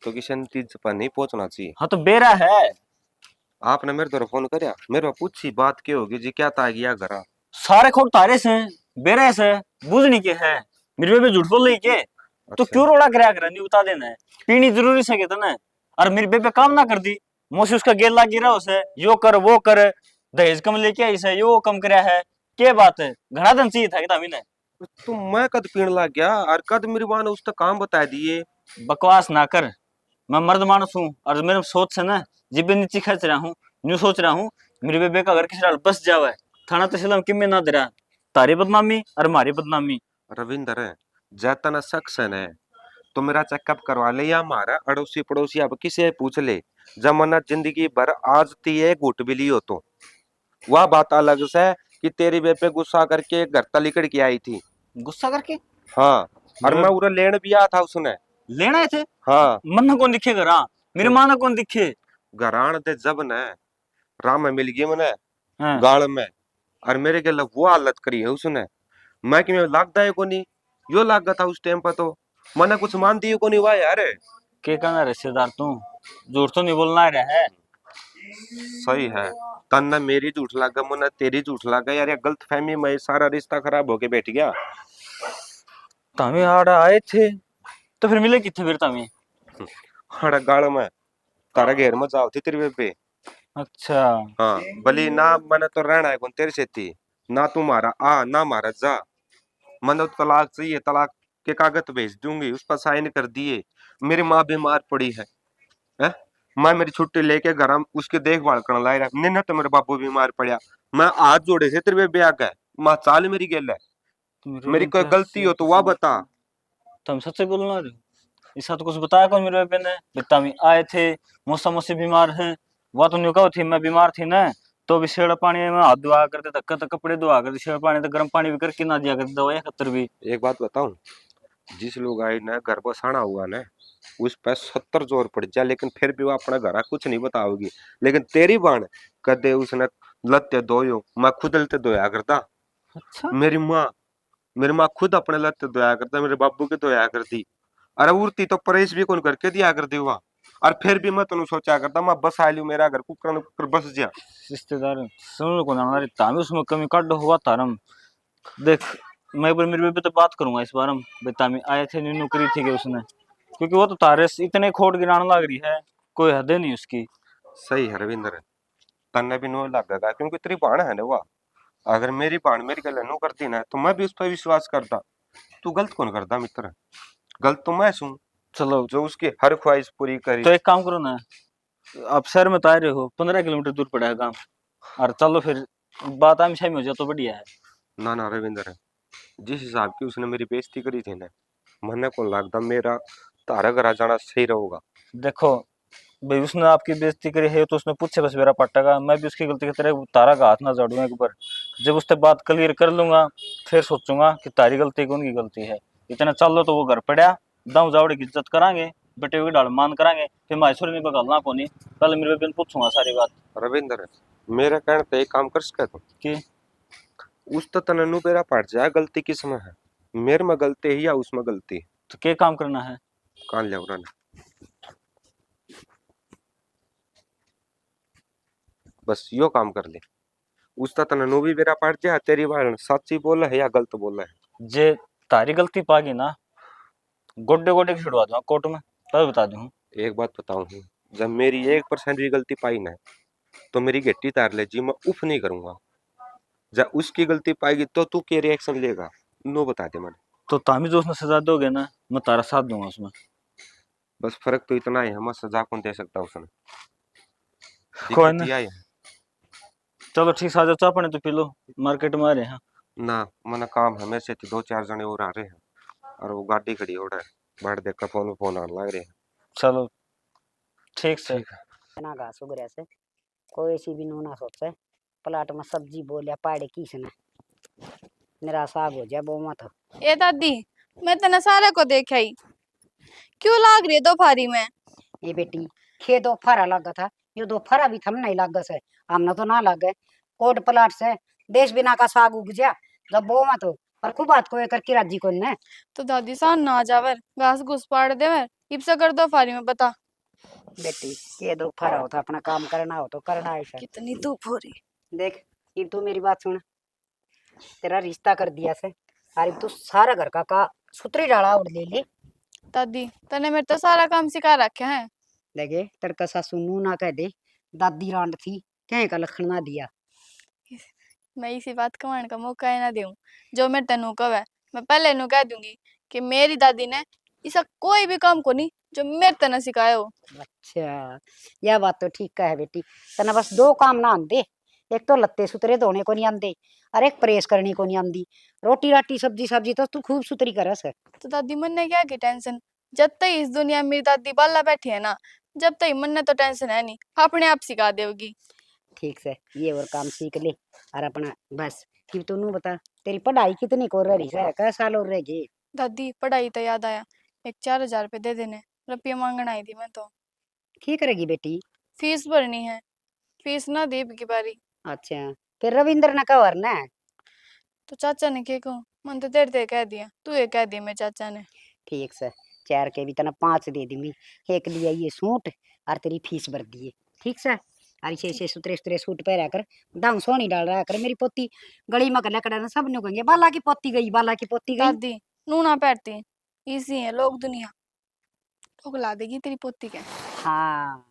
[SPEAKER 8] तो किसी नतीजे पर नहीं पहुंचना चाहिए।
[SPEAKER 3] हाँ तो बेरा है
[SPEAKER 8] आपने मेरे तरफ फोन करया, मेरे को पूछी बात क्या होगी जी, क्या था गया घर?
[SPEAKER 3] सारे खोट तारे से बेरे से बुझनी के है, मेरे बेबे झूठ बोल रही के। तो
[SPEAKER 8] अच्छा
[SPEAKER 3] क्यों रोड़ा कराया कर, नहीं बता देना है। पीनी जरूरी से के तना, और मेरी बेबे काम ना कर दी। मोसी उसका गेल लाग गिरा उसे, यो कर वो कर, दहेज कम लेके आई से, यो कम करया है। क्या बात है, घना दिन चाहिए था कि तामी ने।
[SPEAKER 8] तो मैं कद पीण लग गया और कद मेरी माँ ने उस तक काम बता दिए।
[SPEAKER 3] बकवास ना कर, मैं मर्द मानस हूँ और मेरे सोच से ना जिब्बे नीचे खर्च रहा हूँ। न्यू सोच रहा हूँ मेरे बेबे का घर किसी नाल बस जावे, थाना तहसील में किमे ना दे रहा। तारी बदनामी और हमारी बदनामी।
[SPEAKER 8] रविंदर है, जैतना सक्सन है तो मेरा चेकअप करवा ले, या हमारा अड़ोसी पड़ोसी अब किसी से पूछ ले। जमाना जिंदगी भर आज ती है घुट भी ली हो तो वह बात अलग से कि तेरी बेबे गुस्सा करके घर तलिकड़ के आई थी।
[SPEAKER 3] गुस्सा करके
[SPEAKER 8] हाँ, और
[SPEAKER 3] मेरे
[SPEAKER 8] मैं उरे लेन भी आया था उसने।
[SPEAKER 3] लेना है थे।
[SPEAKER 8] हाँ,
[SPEAKER 3] मन ना कौन दिखे घर, मेरे माँ ना कौन दिखे।
[SPEAKER 8] घरान दे जब ने राम में मिल गई मैंने
[SPEAKER 3] हाँ,
[SPEAKER 8] गाल में, और मेरे के लिए वो हालत करी है उसने। मैं कि मैं लागदा है को नहीं, यो लागा था उस टाइम पर तो मैंने कुछ मान दिए को नहीं हुआ यार।
[SPEAKER 3] के कहना रिश्तेदार तू, झूठ तो नहीं बोलना रहा है।
[SPEAKER 8] सही है, तन्ना मेरी झूठ लागा, मुन्ना तेरी झूठ लागा यार, ये गलत फहमी में सारा रिश्ता खराब होके बैठ गया।
[SPEAKER 3] तमी आड़ आए थे तो फिर मिले किथे फिर तमी।
[SPEAKER 8] हड़ा गाल में तारा घेर में जाओ थी तेरी बेबे।
[SPEAKER 3] अच्छा,
[SPEAKER 8] हाँ, भली ना मैंने तो रहना है कौन तेरे से थी, ना तुम्हारा आ ना मारा जा। मैंने तो तलाक चाहिए, तलाक के कागज भेज दूंगी, उस पर साइन कर दिए। मेरी माँ बीमार पड़ी है? मैं मेरी छुट्टी लेके घर उसकी देखभाल करने ला रहा, नहीं ना तो मेरे बापू बीमार पड़ा। मैं हाथ जोड़े से तेरे बेबे आ गए, माँ चाल मेरी गेल है, मेरी कोई गलती हो तो वह बता।
[SPEAKER 3] तुम सच बोलना रहे हो। ऐसा तो कुछ बताया कौन मेरे बेबे ने, बिता में आए थे, मौसम से बीमार है। वह तो न्यू कहो थी मैं बीमार थी ना, तो भी शेड़ पानी में हाथ धुआ करते, धक्का तक कपड़े धुआ करते, शेड़ पानी तो गर्म पानी भी करके ना दिया करते, दवाई खतर भी।
[SPEAKER 8] एक बात बताऊं, जिस लोग आए ना घर बसाना हुआ ना, उस पर 70 जोर पड़ जाए, लेकिन फिर भी वो अपना घर कुछ नहीं बताओगी। लेकिन तेरी बाण कदे उसने लत्ते धोयो, मैं खुद लत्ते धोया करता।
[SPEAKER 3] अच्छा,
[SPEAKER 8] मेरी माँ खुद अपने लत्ते धोया करता, मेरे बाबू के धोया करती। अरे उड़ती तो परेश भी कौन करके दिया करती हुआ। और फिर भी मैं तेन सोचा करता, मैं बस आ लू मेरा घर कुकर कुकर बस जा।
[SPEAKER 3] रिश्तेदार सुन को ना रे, तामी उसमें कमी काट हुआ तारम। देख, मैं एक बार मेरे बेबे तो बात करूंगा इस बार हम, बेतामी आए थे, नीनू करी थी कि उसने, क्योंकि वो तो तारे से इतने खोट गिराने लग रही है, कोई हद नहीं उसकी।
[SPEAKER 8] सही है रविंद्र, तन्ने भी नो लगेगा क्योंकि तेरी बाण है ना वह। अगर मेरी बाण मेरी गल नो करती ना तो मैं भी उस पर विश्वास करता। तू गलत कौन करता मित्र, गलत तो मैं हूँ
[SPEAKER 3] चलो,
[SPEAKER 8] जो उसकी हर ख्वाहिश पूरी करी।
[SPEAKER 3] तो एक काम करो ना, आप शहर में तो आ रहे हो, 15 किलोमीटर दूर पड़ा है काम, और चलो फिर बात आम शाम हो जाए तो बढ़िया है।
[SPEAKER 8] ना ना रविंद्र, जिस हिसाब की उसने मेरी बेइज्जती करी थी ना, मन्ने को लगता मेरा तारा घर आ जाना सही रहेगा।
[SPEAKER 3] देखो भाई, उसने आपकी बेइज्जती करी है तो उसने पूछे बस मेरा पट्टा, मैं भी उसकी गलती की तरह तारा का हाथ ना जोड़ूंगा एक बार। जब उससे बात क्लियर कर लूंगा, फिर सोचूंगा कि तारी गलती कौन की गलती है। इतना चल लो तो वो घर पड़ा, दाऊ जावड़े की इज्जत करांगे, बेटे की डाल मान करांगे, फिर मायसूरी नहीं बगालना कोनी। पहले मेरे बेबे पूछूंगा सारी बात
[SPEAKER 8] रविंद्र, मेरा कहने पे एक काम कर सके तू,
[SPEAKER 3] कि
[SPEAKER 8] उस तो तननु बेरा पड़ जाए गलती किसमें है, मेरे में गलती है या उसमें गलती है।
[SPEAKER 3] तो क्या काम करना है।
[SPEAKER 8] कान ले उड़ा बस यो काम कर ले, उस तो तननु भी बेरा पड़ जाए, तेरी बात सच्ची बोला है या गलत बोला है।
[SPEAKER 3] जे तारी गलती पागी ना, गोड्डे गोड्डे की छुड़वा दूंगा कोर्ट में, तब बता दूं।
[SPEAKER 8] एक बात बताऊं, जब मेरी 1% भी गलती पाई ना तो मेरी गट्टी तार ले जी, मैं उफ नहीं करूंगा। जब उसकी गलती पाएगी तो तू क्या रिएक्शन लेगा, नो बता दे मैंने।
[SPEAKER 3] तो तामी जो उसने सजा दोगे ना, मैं तारा साथ दूंगा उसमें।
[SPEAKER 8] बस फर्क तो इतना ही है, मैं सजा कौन दे सकता उसने,
[SPEAKER 3] कोई
[SPEAKER 8] दिक्कत
[SPEAKER 3] ना,
[SPEAKER 8] ये आई है।
[SPEAKER 3] चलो ठीक है, आ जाओ, चाह पानी तो पी लो, मार्केट में आ रहे हैं।
[SPEAKER 8] ना मैंने काम है, मेरे से 2-4 जने और आ रहे हैं और वो गाड़ी खड़ी हो रहा है, बैठ देख कर फोन फोन आने लग रहे हैं।
[SPEAKER 3] चलो ठीक से।
[SPEAKER 7] ना घास उग रहा से कोई सी भी नूना सोचे प्लाट में सब्जी बोलिया पाड़े किसने मेरा साग हो जाए वो मत।
[SPEAKER 4] ए दादी, मैं तना सारे को देखा ही, क्यों लाग रही है दोपहरी में?
[SPEAKER 7] ये बेटी खे दो फरा लगा था, ये दो फरा भी थम नहीं लगा से, हमने तो ना लगे कोट प्लाट से देश बिना का साग उग जा जब वो मत हो। पर खूब बात को करके राजी को ने
[SPEAKER 4] तो दादी सान ना आ जावर, घास घुस पाड़ देवर, इब से कर दोपहरी में बता।
[SPEAKER 7] बेटी ये दो फरा हो तो अपना काम करना हो तो करना है सर।
[SPEAKER 1] कितनी धूप हो रही।
[SPEAKER 7] देख ये तू मेरी बात सुन, तेरा रिश्ता कर दिया से, अरे तू सारा घर का सुतरी डाला और ले ले।
[SPEAKER 4] दादी तने मेरे तो सारा काम सिखा रखा है।
[SPEAKER 7] लगे तड़का सासू नू ना कह दे दादी रांड थी कहीं का लखन ना दिया।
[SPEAKER 4] मैं इसी बात कमाने का मौका ही ना दूं। जो मेरे तेनू कवे मैं पहले नु कह दूंगी कि मेरी दादी ने ऐसा कोई भी काम को नहीं जो मेरे तना सिखाया हो।
[SPEAKER 7] अच्छा यह बात तो ठीक है बेटी, तना बस दो काम ना आंदे, एक तो लत्ते सुतरे धोने को नहीं आंदे और एक प्रेस करनी को नहीं आंदी। रोटी राटी सब्जी सब्जी तो तू खूब सुतरी करस है।
[SPEAKER 4] तो दादी मन ने क्या की टेंशन, जब तक इस दुनिया में मेरी दादी बाला बैठी है ना, जब तक मन ने तो टेंशन है नहीं, अपने आप सिखा देगी।
[SPEAKER 7] ठीक से ये और काम सीख ले और अपना बस। फिर तू नू बता तेरी पढ़ाई कितनी को रही है, कै साल और रह गई?
[SPEAKER 4] दादी पढ़ाई तो याद आया, एक 4,000 रुपये दे देने, रुपया मांगना आई थी मैं तो।
[SPEAKER 7] की करेगी बेटी?
[SPEAKER 4] फीस भरनी है, फीस ना दी की बारी।
[SPEAKER 7] अच्छा फिर रविंद्र ने कहा वरना है।
[SPEAKER 4] तो चाचा ने क्या कहूँ, मन तो तेरे कह दिया, तू ये कह दिया मेरे चाचा ने।
[SPEAKER 7] ठीक से 4 के भी तना 5 दे दूंगी, एक लिया ये सूट और तेरी फीस भर दिए। ठीक से और इसे सुतरे सुतरे सूट पहरा कर दाऊ सोनी डाल रहा कर। मेरी पोती गली में लकड़ा ना सब नु कहेंगे बाला की पोती गई, बाला की पोती गई।
[SPEAKER 4] दादी नू ना पैरती, इसी है लोग दुनिया, लोग ला देगी तेरी पोती के।
[SPEAKER 7] हाँ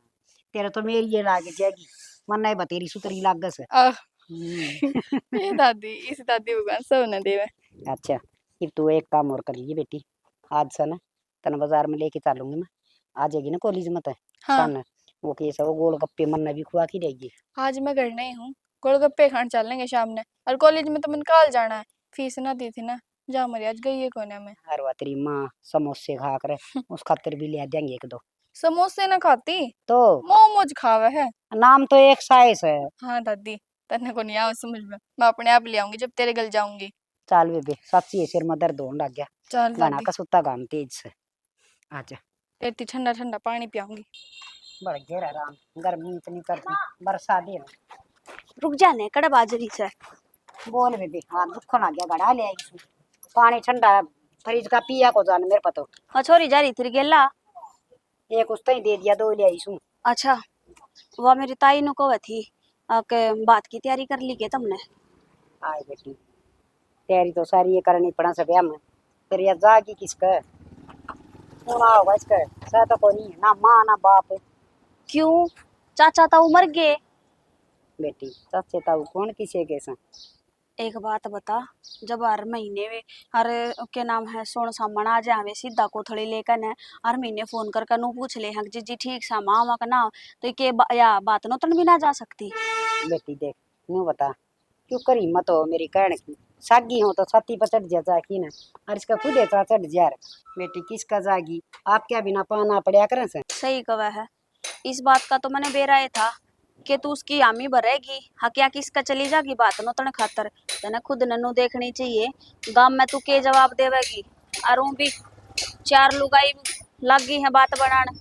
[SPEAKER 7] तेरा तो मेरी ये लाग जाएगी, मन है बतेरी सुतरी लागस है।
[SPEAKER 4] आह,
[SPEAKER 7] हम्म।
[SPEAKER 4] ये दादी इस दादी भगवान सब न देवे।
[SPEAKER 7] अच्छा फिर तू एक काम और कर लीजिए बेटी, आज से ना तना बाजार में लेके चलूंगी मैं, आ जाएगी ना कॉलेज में तो
[SPEAKER 4] हाँ
[SPEAKER 7] सन वो कैसा वो गोलगप्पे मन भी खुआ की रहेगी।
[SPEAKER 4] आज मैं घर नहीं हूँ, गोलगप्पे खान चलेंगे शाम ने, और कॉलेज में तो मन कल जाना है, फीस ना दी थी ना, जा मरी आज गई है कोने में।
[SPEAKER 7] हर बात तेरी माँ समोसे खा कर उस खातिर भी ले देंगे एक दो।
[SPEAKER 4] समोसे ना खाती,
[SPEAKER 7] तो
[SPEAKER 4] मोमोज खावे है।
[SPEAKER 7] नाम तो एक साइज है।
[SPEAKER 4] हाँ दादी तन्ने को नहीं आवा समझ में, मैं अपने आप ले आऊंगी जब तेरे गल जाऊंगी।
[SPEAKER 7] चाल बेबे सच्ची है सिर में दर्द होने लग गया,
[SPEAKER 4] चल
[SPEAKER 7] गाना
[SPEAKER 4] दादी
[SPEAKER 7] का सुता गाम तेज से। आजा
[SPEAKER 4] तेरी ठंडा ठंडा पानी पियाऊंगी।
[SPEAKER 7] बड़ा गहरा राम, गर्मी इतनी करती बरसात दे
[SPEAKER 1] रुक जाने कड़ा बाजरी से।
[SPEAKER 7] बोल बेबे। हाँ दुख ना गया गड़ा ले आई इसमें। पानी ठंडा फ्रिज का पिया को जान मेरे पतो।
[SPEAKER 1] हाँ छोरी जा रही थी गेला।
[SPEAKER 7] एक उसने ही दे दिया, दो ले आई इसमें।
[SPEAKER 1] अच्छा वह मेरी ताई नु कह थी के बात की तैयारी कर ली के तुमने?
[SPEAKER 7] आए बेटी तैयारी तो सारी ये करनी पड़ा सब में, फिर ये जागी किसका होना होगा इसका, सह तो कोई नहीं है ना माँ ना बाप।
[SPEAKER 1] क्यों चाचा तो मर गए।
[SPEAKER 7] बेटी चाचे ताऊ कौन किसे कैसा।
[SPEAKER 1] एक बात बता, जब हर महीने में हर के नाम है सोन सामान आ जावे सीधा कोथળી लेकर ने हर महीने फोन कर कर नु पूछ ले हक जी ठीक सा मामा का नाम तो के या बात नो तन भी ना जा सकती।
[SPEAKER 7] बेटी देख न्यू बता क्यों करी मत हो मेरी कहने की, सागी हो तो छाती पर चढ़ जा की ना, और इसका खुद है चढ़ जा। बेटी किसका जागी, आप क्या बिना पाना पड़या करें से।
[SPEAKER 1] सही कहा है, इस बात का तो मैंने बेराए था कि तू उसकी हामी भरेगी हकिया किसका चली जागी बात नो तन खातर तने खुद नन्नू देखनी चाहिए। गांव में तू के जवाब देवेगी और ऊ भी 4 लुगाई लगी है बात बनान,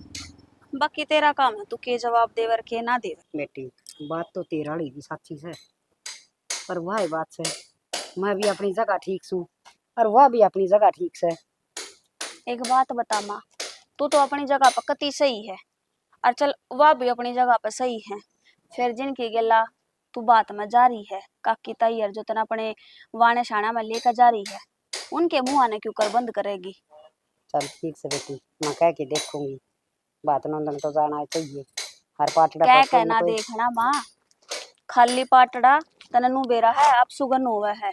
[SPEAKER 1] बाकी तेरा काम है तू के जवाब देवर के ना देवर।
[SPEAKER 7] बेटी बात तो तेरा ही सच्ची से, पर वह बात से मैं भी अपनी जगह ठीक छू और वह भी अपनी जगह ठीक से।
[SPEAKER 1] एक बात बता माँ, तू तो अपनी जगह पर कति सही है और चल वह भी अपनी जगह पर सही है, फिर जिनकी गेला तू बात में जा रही है काकी तैयार जो तना अपने वाने शाना में लेकर जा रही है उनके मुंह आने क्यों कर बंद करेगी।
[SPEAKER 7] चल ठीक से बेटी मैं कह के देखूंगी, बात नंदन तो जाना चाहिए हर पाटड़ा
[SPEAKER 1] क्या
[SPEAKER 7] पर कोई
[SPEAKER 1] कहना
[SPEAKER 7] न कोई।
[SPEAKER 1] देखना माँ, खाली पाटड़ा तननु बेरा है अब सुगन हुआ है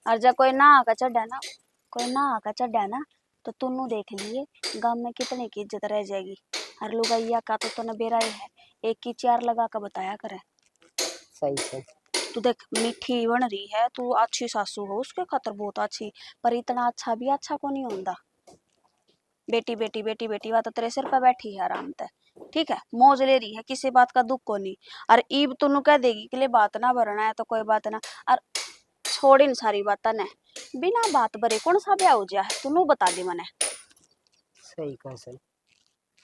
[SPEAKER 1] और जब कोई ना आका चढ़ा ना, कोई ना आका चढ़ा ना तो तुन्नु देख लिए गांव में कितने की इज्जत रह जाएगी। हर लुगाइया का तो तने बेरा ही है, एक की 4 लगा कर बताया करे।
[SPEAKER 7] सही से
[SPEAKER 1] तू देख मीठी बन रही है, तू अच्छी सासू हो उसके खातर बहुत अच्छी, पर इतना अच्छा भी अच्छा को नहीं होता। बेटी बेटी बेटी बेटी बात तो तेरे सिर पर बैठी है आराम से, ठीक है मौज ले रही है किसी बात का दुख को नहीं। और ईब तुनु कह देगी कि ले बात ना भरना है तो कोई बात ना, और छोड़ इन सारी बात ने बिना बात भरे कौन सा ब्याह हो जाए तुनु बता दे मने।
[SPEAKER 7] सही कह सही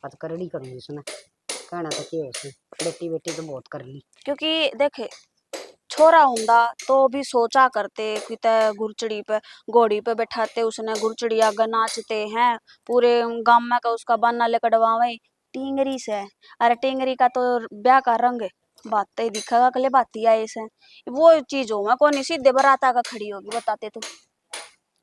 [SPEAKER 7] बात करड़ी करूंगी सुना, कहना तो क्या है बेटी बेटी तो बहुत कर ली।
[SPEAKER 1] क्योंकि देखे छोरा हुंदा तो भी सोचा करते किते गुरचड़ी पे घोड़ी पे बैठाते उसने गुरचड़ी आगे नाचते हैं पूरे गांव में का उसका बहाना लेकर डवावे टिंगरी से। अरे टिंगरी का तो ब्याह का रंग बात ही दिखेगा, कले बाती आई से वो चीज हो मैं कौन सीधे बराता का खड़ी होगी बताते तो।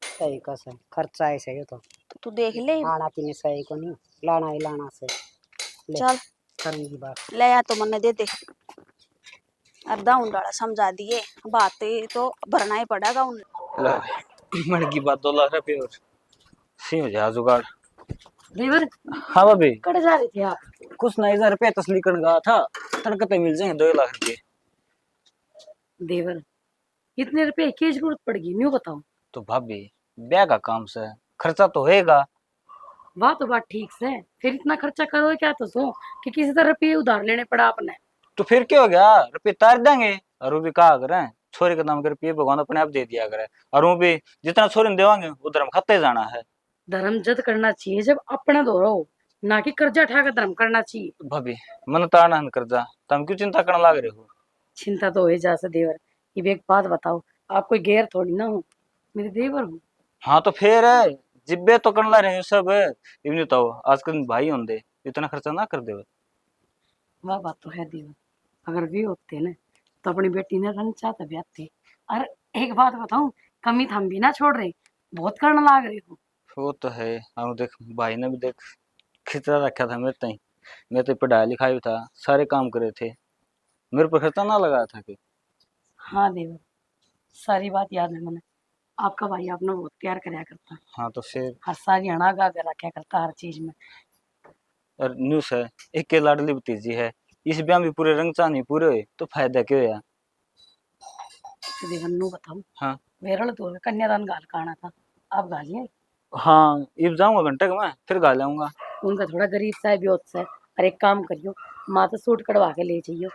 [SPEAKER 7] सही का सही खर्चा है सही तो
[SPEAKER 1] तू देख ले।
[SPEAKER 7] खाना पीने सही को नहीं लाना ही लाना से ले
[SPEAKER 1] चल
[SPEAKER 7] करूंगी बात।
[SPEAKER 1] ले या तो मन्ने दे दे। अर्धा उंडाड़ा समझा दिए, बात तो भरना ही पड़ेगा उन।
[SPEAKER 3] मन की बात 2 लाख रुपए और सी हो जा जुगाड़।
[SPEAKER 2] देवर
[SPEAKER 3] हाँ भाभी,
[SPEAKER 2] कट जा रहे थे आप?
[SPEAKER 3] कुछ ना 1000 रुपये तसली कर गया था, तड़कते मिल जाएंगे 2 लाख रुपए।
[SPEAKER 2] देवर इतने रुपए की जरूरत पड़ेगी न्यू बताओ।
[SPEAKER 3] तो भाभी ब्याह का काम से खर्चा तो होएगा।
[SPEAKER 2] वाह तो बात ठीक से, फिर इतना खर्चा करो क्या तो सो कि किसी तरह रुपये उधार लेने पड़ा आपने।
[SPEAKER 3] तो फिर क्या हो गया, रुपये तार देंगे। और वो भी कहा करें छोरे का नाम कर रुपये भगवान अपने आप दे दिया करे। और वो भी जितना छोरे ने देवांगे उधर हम खाते जाना है।
[SPEAKER 2] धर्म जद करना चाहिए जब अपना दो रहो, ना कि कर्जा उठा कर धर्म करना चाहिए।
[SPEAKER 3] भाभी मन ताना कर जा, तो हम क्यों चिंता करने लग रहे हो।
[SPEAKER 2] चिंता तो हो ही जा से देवर। ये भी एक बात बताओ, आप कोई गैर थोड़ी ना हो, मेरे देवर हो।
[SPEAKER 3] हाँ तो फिर जिब्बे तो करना रहे हो सब। इवनी तो आजकल भाई होंगे, इतना खर्चा ना कर दे।
[SPEAKER 2] वह बात तो है देवर, अगर वे होते ना तो अपनी बेटी ने रन चाहता भी आते। और एक बात बताऊं, कमी थम भी ना छोड़ रहे, बहुत करने लाग रहे हो।
[SPEAKER 3] वो तो है। हम देख भाई ने भी देख खिचड़ा रखा था मेरे तई। मैं तो पढ़ाई लिखाई भी था, सारे काम करे थे, मेरे पर खर्चा ना लगा था कि।
[SPEAKER 2] हाँ देवर, सारी बात याद है मैंने। आपका भाई आपने बहुत प्यार कराया करता,
[SPEAKER 3] हाँ तो फिर
[SPEAKER 2] हर सारी अना गा कर रखा करता हर चीज में।
[SPEAKER 3] और न्यूज है एक के लाडली भतीजी है, इस ब्याह में पूरे रंग चाह नहीं पूरे हुए तो फायदा क्यों है।
[SPEAKER 2] तो देवर नू बताऊं,
[SPEAKER 3] हाँ
[SPEAKER 2] वेरल तो कन्यादान गाल का आना था, आप गालिए।
[SPEAKER 3] हाँ, इब जाऊंगा घंटे का मैं, फिर गा लाऊंगा।
[SPEAKER 2] उनका थोड़ा गरीब सा है ब्योत सा है। और एक काम करियो, माँ तो सूट कटवा के ले जाइयो,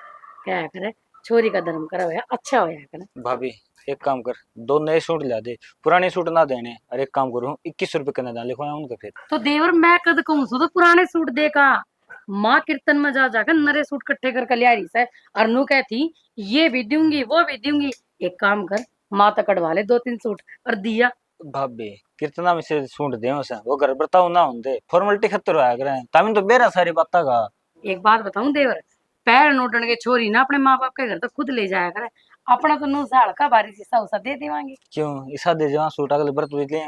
[SPEAKER 2] क्या करे छोरी का धर्म करा हुआ अच्छा होया करे।
[SPEAKER 3] भाभी एक काम कर, 2 नए सूट ला दे, पुराने सूट ना देने। और एक काम करूँ 21 रुपए करने दान लिखवाया उनका फिर।
[SPEAKER 2] तो देवर मैं कद कहूँ सो तो पुराने सूट देखा, माँ कीर्तन में जा जाकर नरे सूट इकट्ठे कर लिया रही से। और नू कहती ये भी दूंगी वो भी दूंगी। एक काम कर, माँ तो कटवा ले 2-3 सूट और दिया।
[SPEAKER 3] भाभी कितना में से सूट दे उसे, वो घर बताओ ना होंगे फॉर्मेलिटी खत्तर आया करे तामिन तो बेरा सारी बात का।
[SPEAKER 2] एक बात बताऊं देवर, पैर नोटन के छोरी ना अपने माँ बाप के घर तो खुद ले जाया करे, अपना तो नू साल का बारी सा उसा दे देवांगे।
[SPEAKER 3] क्यों इसा दे जवा सूट अगले बरत ले ले।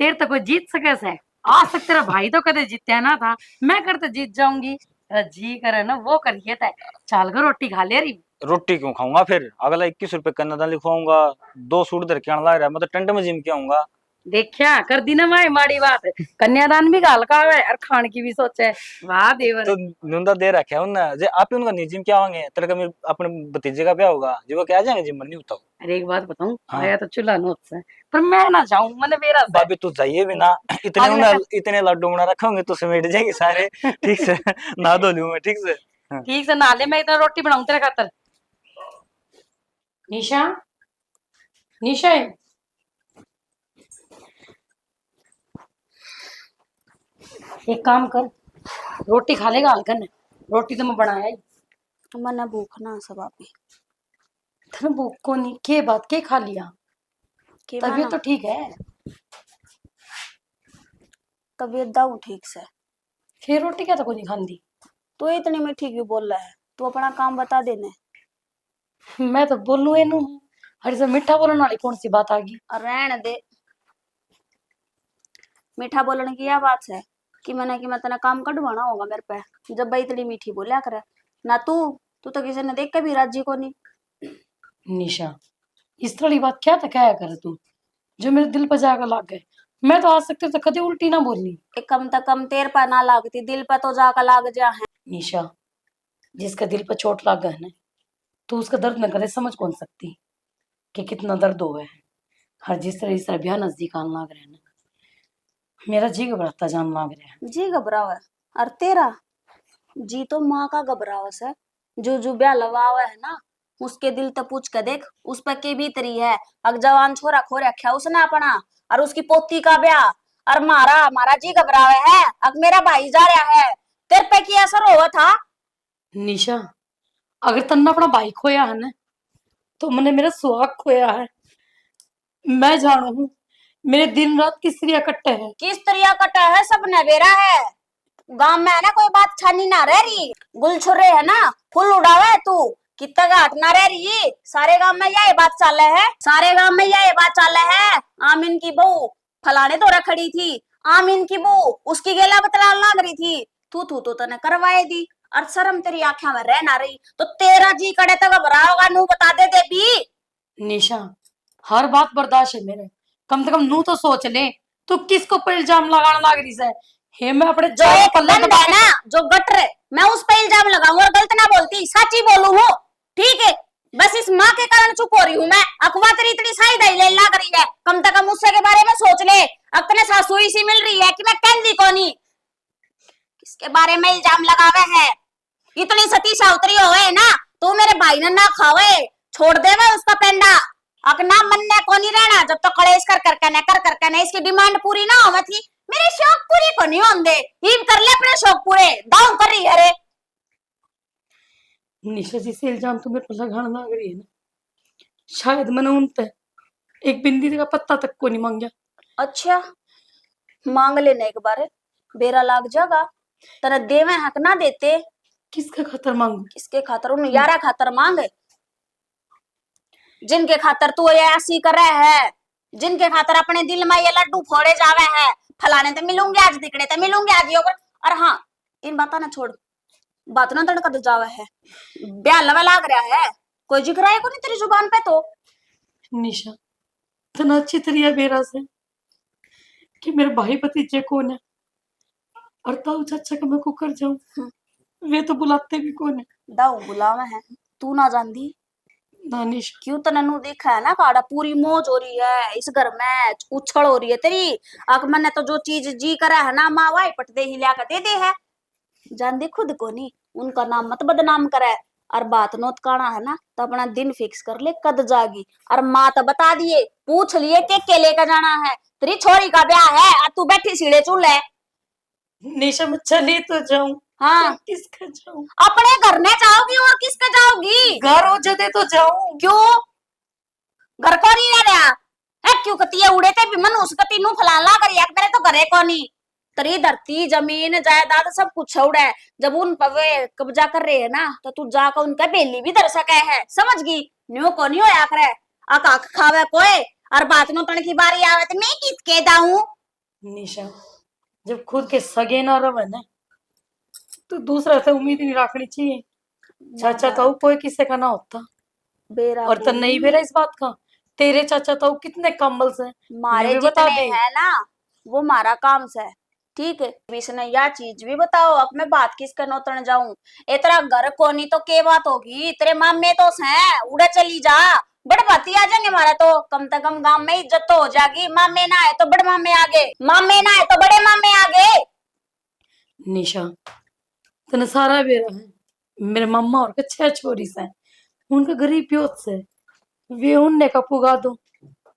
[SPEAKER 2] तेरे तो कोई जीत सके से, आज तक तेरा भाई तो कदे जीतया ना था, मैं करते जीत जाऊंगी। तेरा जी करे ना वो करिए तय, चाल कर रोटी खा ले रही।
[SPEAKER 3] रोटी क्यों खाऊंगा फिर, अगला 21 रुपए करना दान लिखवाऊंगा। 2 सूट धर के आने लग रहा है, मैं तो टेंट में जिम के आऊंगा।
[SPEAKER 2] देखिया कर दी ना माई माड़ी बात, कन्यादान भी गाल का है और खान की भी सोचे। वाह देवर।
[SPEAKER 3] तो नुंदा दे रखा है उन्ना जे आप ही उनका नहीं जिम के आवांगे, तेरे का मेरे अपने भतीजे का ब्याह होगा जो वो क्या जाएंगे जिम नहीं बताओ।
[SPEAKER 2] अरे एक बात बताऊं,
[SPEAKER 3] हाँ।
[SPEAKER 2] आया तो चूल्हा नोट से, पर मैं ना जाऊं, मैंने मेरा से।
[SPEAKER 3] भाभी तू जाइए भी ना, इतने इतने लड्डू बना रखोगे तो समेट जाएंगे सारे। ठीक से ना धो लूं मैं, ठीक से। हाँ।
[SPEAKER 2] ठीक से ना ले, मैं इतना रोटी बनाऊं तेरे खातर। निशा, निशा एक काम कर, रोटी खा लेगा हल्कन, रोटी तो मैं बनाया ही।
[SPEAKER 1] मन्ने भूख ना सब आप
[SPEAKER 2] तेरे भूख को नहीं के बात के खा लिया,
[SPEAKER 1] की
[SPEAKER 2] तबीयत तो ठीक है।
[SPEAKER 1] तबीयत दाऊ ठीक से।
[SPEAKER 2] फिर रोटी क्या तो कोई नहीं खाती।
[SPEAKER 1] तू इतनी मीठी क्यों बोल रहा है, तू अपना काम बता देने।
[SPEAKER 2] मैं तो बोलूं एनू, हर से मीठा बोलने वाली कौन सी बात आ गई।
[SPEAKER 1] रहने दे, मीठा बोलने की यह बात है कि मैं तेना काम कटवाना होगा मेरे पे, जब भाई इतनी मीठी बोलिया करे ना। तू तू तो किसी ने देख के भी राजी को नहीं।
[SPEAKER 2] निशा इस तरह बात क्या तो क्या कर तू, जो मेरे दिल पर जाकर लग गए। मैं तो आज तक तो कभी उल्टी ना बोलनी।
[SPEAKER 1] एक कम तक कम तेर पर ना लागती, दिल पर तो जाकर लाग जा है।
[SPEAKER 2] निशा जिसका दिल पर चोट लग गया ना, तो उसका दर्द न करे समझ कौन सकती कि कितना दर्द हुआ है। हर जिस तरह इस ब्याह नजदीक आने लग रहा है ना, मेरा जी घबराता जान लग रहा है।
[SPEAKER 1] जी घबरावा है, और तेरा जी तो माँ का घबरावा से। जो ब्याह लवावा है ना, उसके दिल तो पूछ के देख, उस पर के भीतरी है। अग जवान छोरा खो रखा उसने अपना, और उसकी पोती का ब्याह। और मारा जी घबरावे है, अग मेरा भाई जा रहा है, तेरे पे की असर हुआ था।
[SPEAKER 2] निशा अगर तन्ना अपना भाई खोया है ना, तो मैंने मेरा सुहाग खोया है। मैं जानू हूँ मेरे दिन रात किस तरह कट्टे हैं।
[SPEAKER 1] किस तरह कटा है, सब नवेरा है। गांव में है ना कोई बात छानी ना रह रही, गुलछुरे है ना फुल उड़ावे तू, कितना घाट ना रह रही। सारे गांव में यही बात चल है, सारे गांव में यही बात चल है। आमीन की बहू फलाने तो रखड़ी थी, आमीन की बहू उसकी गेला बतला लग रही थी, तू तो तने करवाए दी। और शर्म तेरी आंखों में रह ना रही तो तेरा जी करे तो घबराओगा, नू बता दे दे भी।
[SPEAKER 2] निशा हर बात बर्दाश्त है मेरे, कम से कम नू तो सोच ले तू किसको पर इल्जाम लगाने लग रही है। हे मैं अपने
[SPEAKER 1] जो
[SPEAKER 2] चारों
[SPEAKER 1] एक
[SPEAKER 2] पल्ले
[SPEAKER 1] बंद
[SPEAKER 2] दबा
[SPEAKER 1] है ना, जो गटर है, मैं उस पे इल्जाम लगाऊं और गलत ना बोलती, सच्ची बोलूं हूँ, ठीक है। बस इस माँ के कारण चुप हो रही हूँ मैं। अखबार तेरी इतनी साई दई ले लग रही है, कम से कम उससे के बारे में सोच ले। अपने सासुई सी मिल रही है कि मैं कहती कोनी, किसके बारे में इल्जाम लगावे है। इतनी सती साउतरी होवे ना तो मेरे भाई ने ना खावे, छोड़ देवे उसका पेंडा। अपना मन ने कोनी रहना जब तो कलेश कर ने इसकी डिमांड पूरी ना होवे थी, मेरे शौक पूरी को नहीं होंगे। हिम कर ले अपने शौक पूरे, दाऊ कर रही है रे।
[SPEAKER 2] निशा जी से इल्जाम तो मेरे पर लगाने लग रही है ना, शायद मैंने उन पे एक बिंदी का पत्ता तक को नहीं मांगा।
[SPEAKER 1] अच्छा मांग लेने एक बार, बेरा लाग जागा। तेरा देवे हक ना देते,
[SPEAKER 2] किसका खातर मांगू?
[SPEAKER 1] किसके खातर? उन यारा खातर मांग, जिनके खातर तू ये ऐसी कर रहा है, जिनके खातर अपने दिल में ये लड्डू फोड़े जावे है, फलाने तो मिलूंगे आज, दिखड़े तो मिलूंगे आज योगा। और हाँ इन बातों ना छोड़, बात ना तड़का तो जावे है, ब्याह लवा लाग रहा है, कोई जिक्र है को नहीं तेरी जुबान पे तो।
[SPEAKER 2] निशा तना अच्छी तरह बेरा से कि मेरे भाई भतीजे कौन है और ताऊ चाचा का मैं कुकर जाऊं, वे तो बुलाते भी कौन है।
[SPEAKER 1] दाऊ बुलावा है, तू ना जानती
[SPEAKER 2] ना निशा
[SPEAKER 1] क्यों? तननु देखा है ना काड़ा, पूरी मौज हो रही है इस घर में, उछल हो रही है तेरी। अक मैंने तो जो चीज जी करा है ना माँ वाई पट दे ही लिया कर दे है। जान दे खुद को नहीं, उनका नाम मत बदनाम करे। और बात नोत काना है ना तो अपना दिन फिक्स कर ले कद जागी। और माँ तो बता दिए, पूछ लिए के लेकर जाना है, तेरी छोरी का ब्याह है और तू बैठी सीढ़े चूल्हे।
[SPEAKER 2] निशा मैं चली तो जाऊं,
[SPEAKER 1] हाँ
[SPEAKER 2] किसका जाऊं?
[SPEAKER 1] अपने घर में जाओगी और किसके जाओगी?
[SPEAKER 2] घर हो जदे तो जाऊं।
[SPEAKER 1] क्यों घर को नहीं रह रहा है? क्यों कतिये उड़े थे भी मन उस कति नु फलाना कर यार, मेरे तो घरे को नहीं। तेरी धरती जमीन जायदाद सब कुछ उड़ा है, जब उन पर वे कब्जा कर रहे है ना तो तू जाकर उनका बेली भी दर सके है, समझ गई? न्यू को नहीं होया करे आका खावे कोई, और बात नो तण की बारी आवे तो मैं किसके दाऊं?
[SPEAKER 2] निशा जब खुद के सगे ना रहे ना तो दूसरा से उम्मीद नहीं रखनी चाहिए। चाचा ताऊ कोई किसी का ना होता,
[SPEAKER 1] बेरा
[SPEAKER 2] और तो नहीं बेरा इस बात का, तेरे चाचा ताऊ कितने कम्बल से
[SPEAKER 1] मारे
[SPEAKER 2] भी बता
[SPEAKER 1] जितने
[SPEAKER 2] दे।
[SPEAKER 1] है ना वो मारा काम से, ठीक है। इसने या चीज भी बताओ, अब मैं बात किसके नोतन जाऊं? इतना घर को नहीं तो के बात होगी, तेरे मामे तो हैं उड़े चली जा, बड़ बाती आ जाएंगे हमारा तो, कम से कम गांव में इज्जत तो हो जाएगी। मामे ना आए तो बड़े मामे आगे, मामे ना आए तो बड़े मामे आगे।
[SPEAKER 2] निशा तने सारा बेरा है, मेरे मम्मा और के 6 छोरी से, उनका गरीब प्योत से वे उनने का पुगा दो,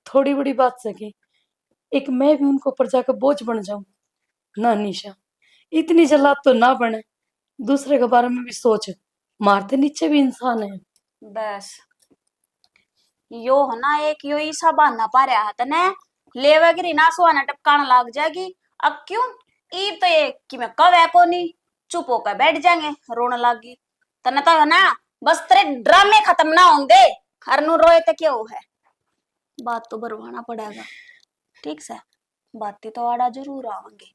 [SPEAKER 2] थोड़ी बड़ी बात सके एक मैं भी उनको ऊपर जाकर बोझ बन जाऊं ना। निशा इतनी जल्लाद तो ना बने, दूसरे के बारे में भी सोच, मारते नीचे भी इंसान है।
[SPEAKER 1] बस यो है ना एक यो ईसा बहाना पा रहा है तने, लेवेगी ना सुहाना टपकाने लाग जाएगी। अब क्यों ई तो ये कि मैं कब है को नहीं, चुप होकर बैठ जाएंगे रोने लागी। तने तो है ना बस तेरे ड्रामे खत्म ना होंगे, हरनू रोए तो क्यों है, बात तो भरवाना पड़ेगा, ठीक से। बातें तो आड़ा जरूर आवेंगे,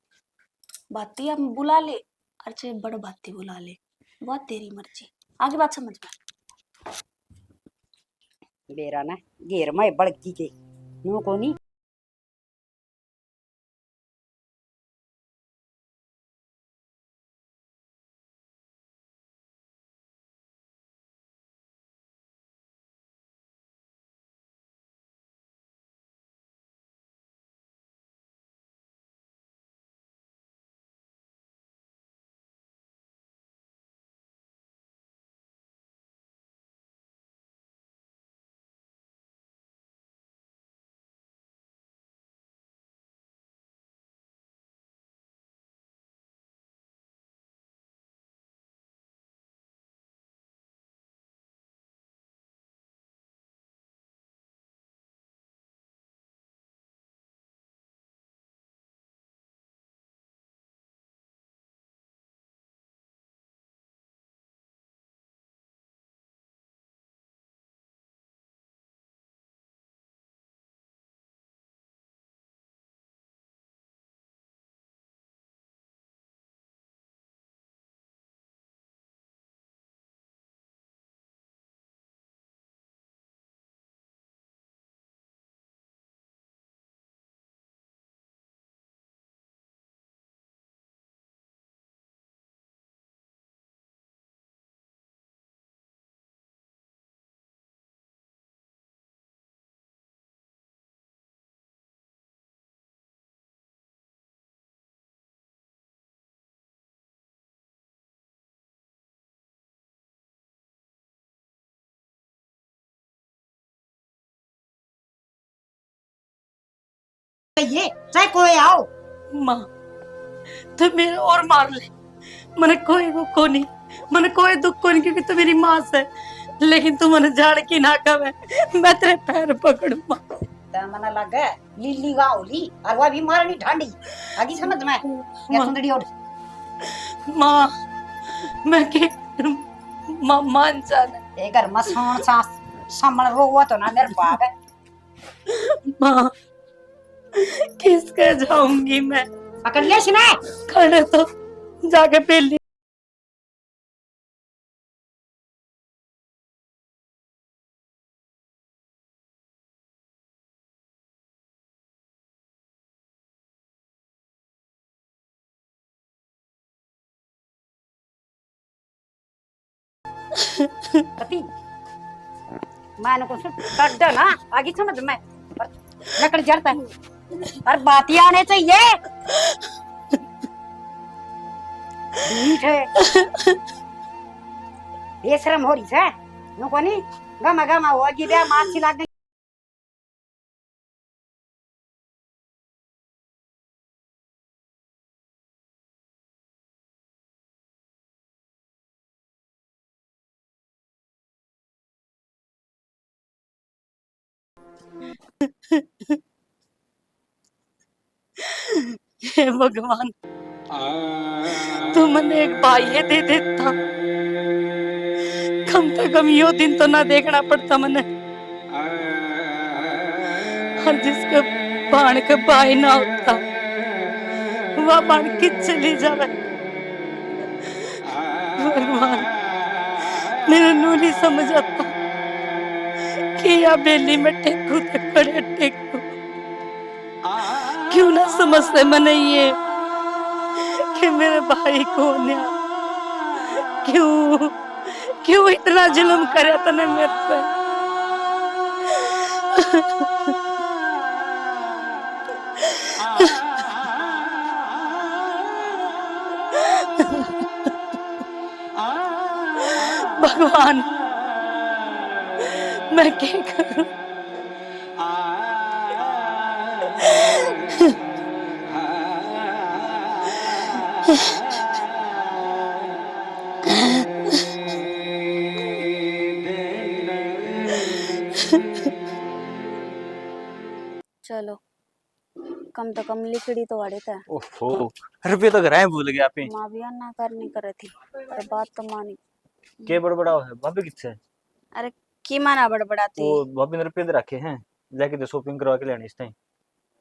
[SPEAKER 1] बातें हम बुला ले, अच्छे बड़ बातें बुला ले, बात तेरी मर्जी, आगे बात समझ में।
[SPEAKER 7] बेरा ना घेर में बड़की के नो कोनी ये चाहे कोई आओ।
[SPEAKER 2] माँ तू मेरे और मार ले, मैंने कोई दुख को नहीं, मैंने कोई दुख को नहीं, क्योंकि तू मेरी माँ से, लेकिन तू मैंने झाड़ की ना कवे, मैं तेरे पैर पकड़ू माँ।
[SPEAKER 7] मना लगा लीली गाओली और वो भी मारनी ठांडी आगे समझ में या सुंदरी और
[SPEAKER 2] माँ मैं के माँ मान जाना।
[SPEAKER 7] एक घर मसोन सा संभल रोवा तो ना मेरे बाप है।
[SPEAKER 2] माँ किसके जाऊंगी मैं,
[SPEAKER 7] पकड़ ले सुना
[SPEAKER 2] खड़े तो जाके पहली
[SPEAKER 7] पति मैंने कुछ कर ना आगे समझ में लकड़ जड़ता है और बात ही आने चाहिए। ठीक है ये शर्म हो रही है नो कोनी गमा गमा हो गई बे माछी लाग गई।
[SPEAKER 2] हे भगवान तू मने एक भाई दे देता, कम से कम यो दिन तो ना देखना पड़ता मने। और जिसके बाण के भाई ना होता वह बाण किस चली जावे। भगवान मेरे नू नहीं समझ आता कि या बेली में टेकू ते खड़े टेकू, क्यों ना समझते मने ये कि मेरे भाई कौन है, क्यों क्यों इतना जुल्म करे तने मेरे पे। भगवान मैं क्या करूं।
[SPEAKER 1] चलो कम तो कम लिखड़ी तो वाड़े था।
[SPEAKER 3] ओहो रुपये तो घर आए भूल गया आप ही।
[SPEAKER 1] माँ भी ना करनी करे थी पर बात तो मानी।
[SPEAKER 3] के बड़बड़ा है भाभी किससे?
[SPEAKER 1] अरे की माना बड़बड़ाती
[SPEAKER 3] वो भाभी ने रुपये दे रखे हैं, जाके तो शॉपिंग करवा के लेनी इस टाइम।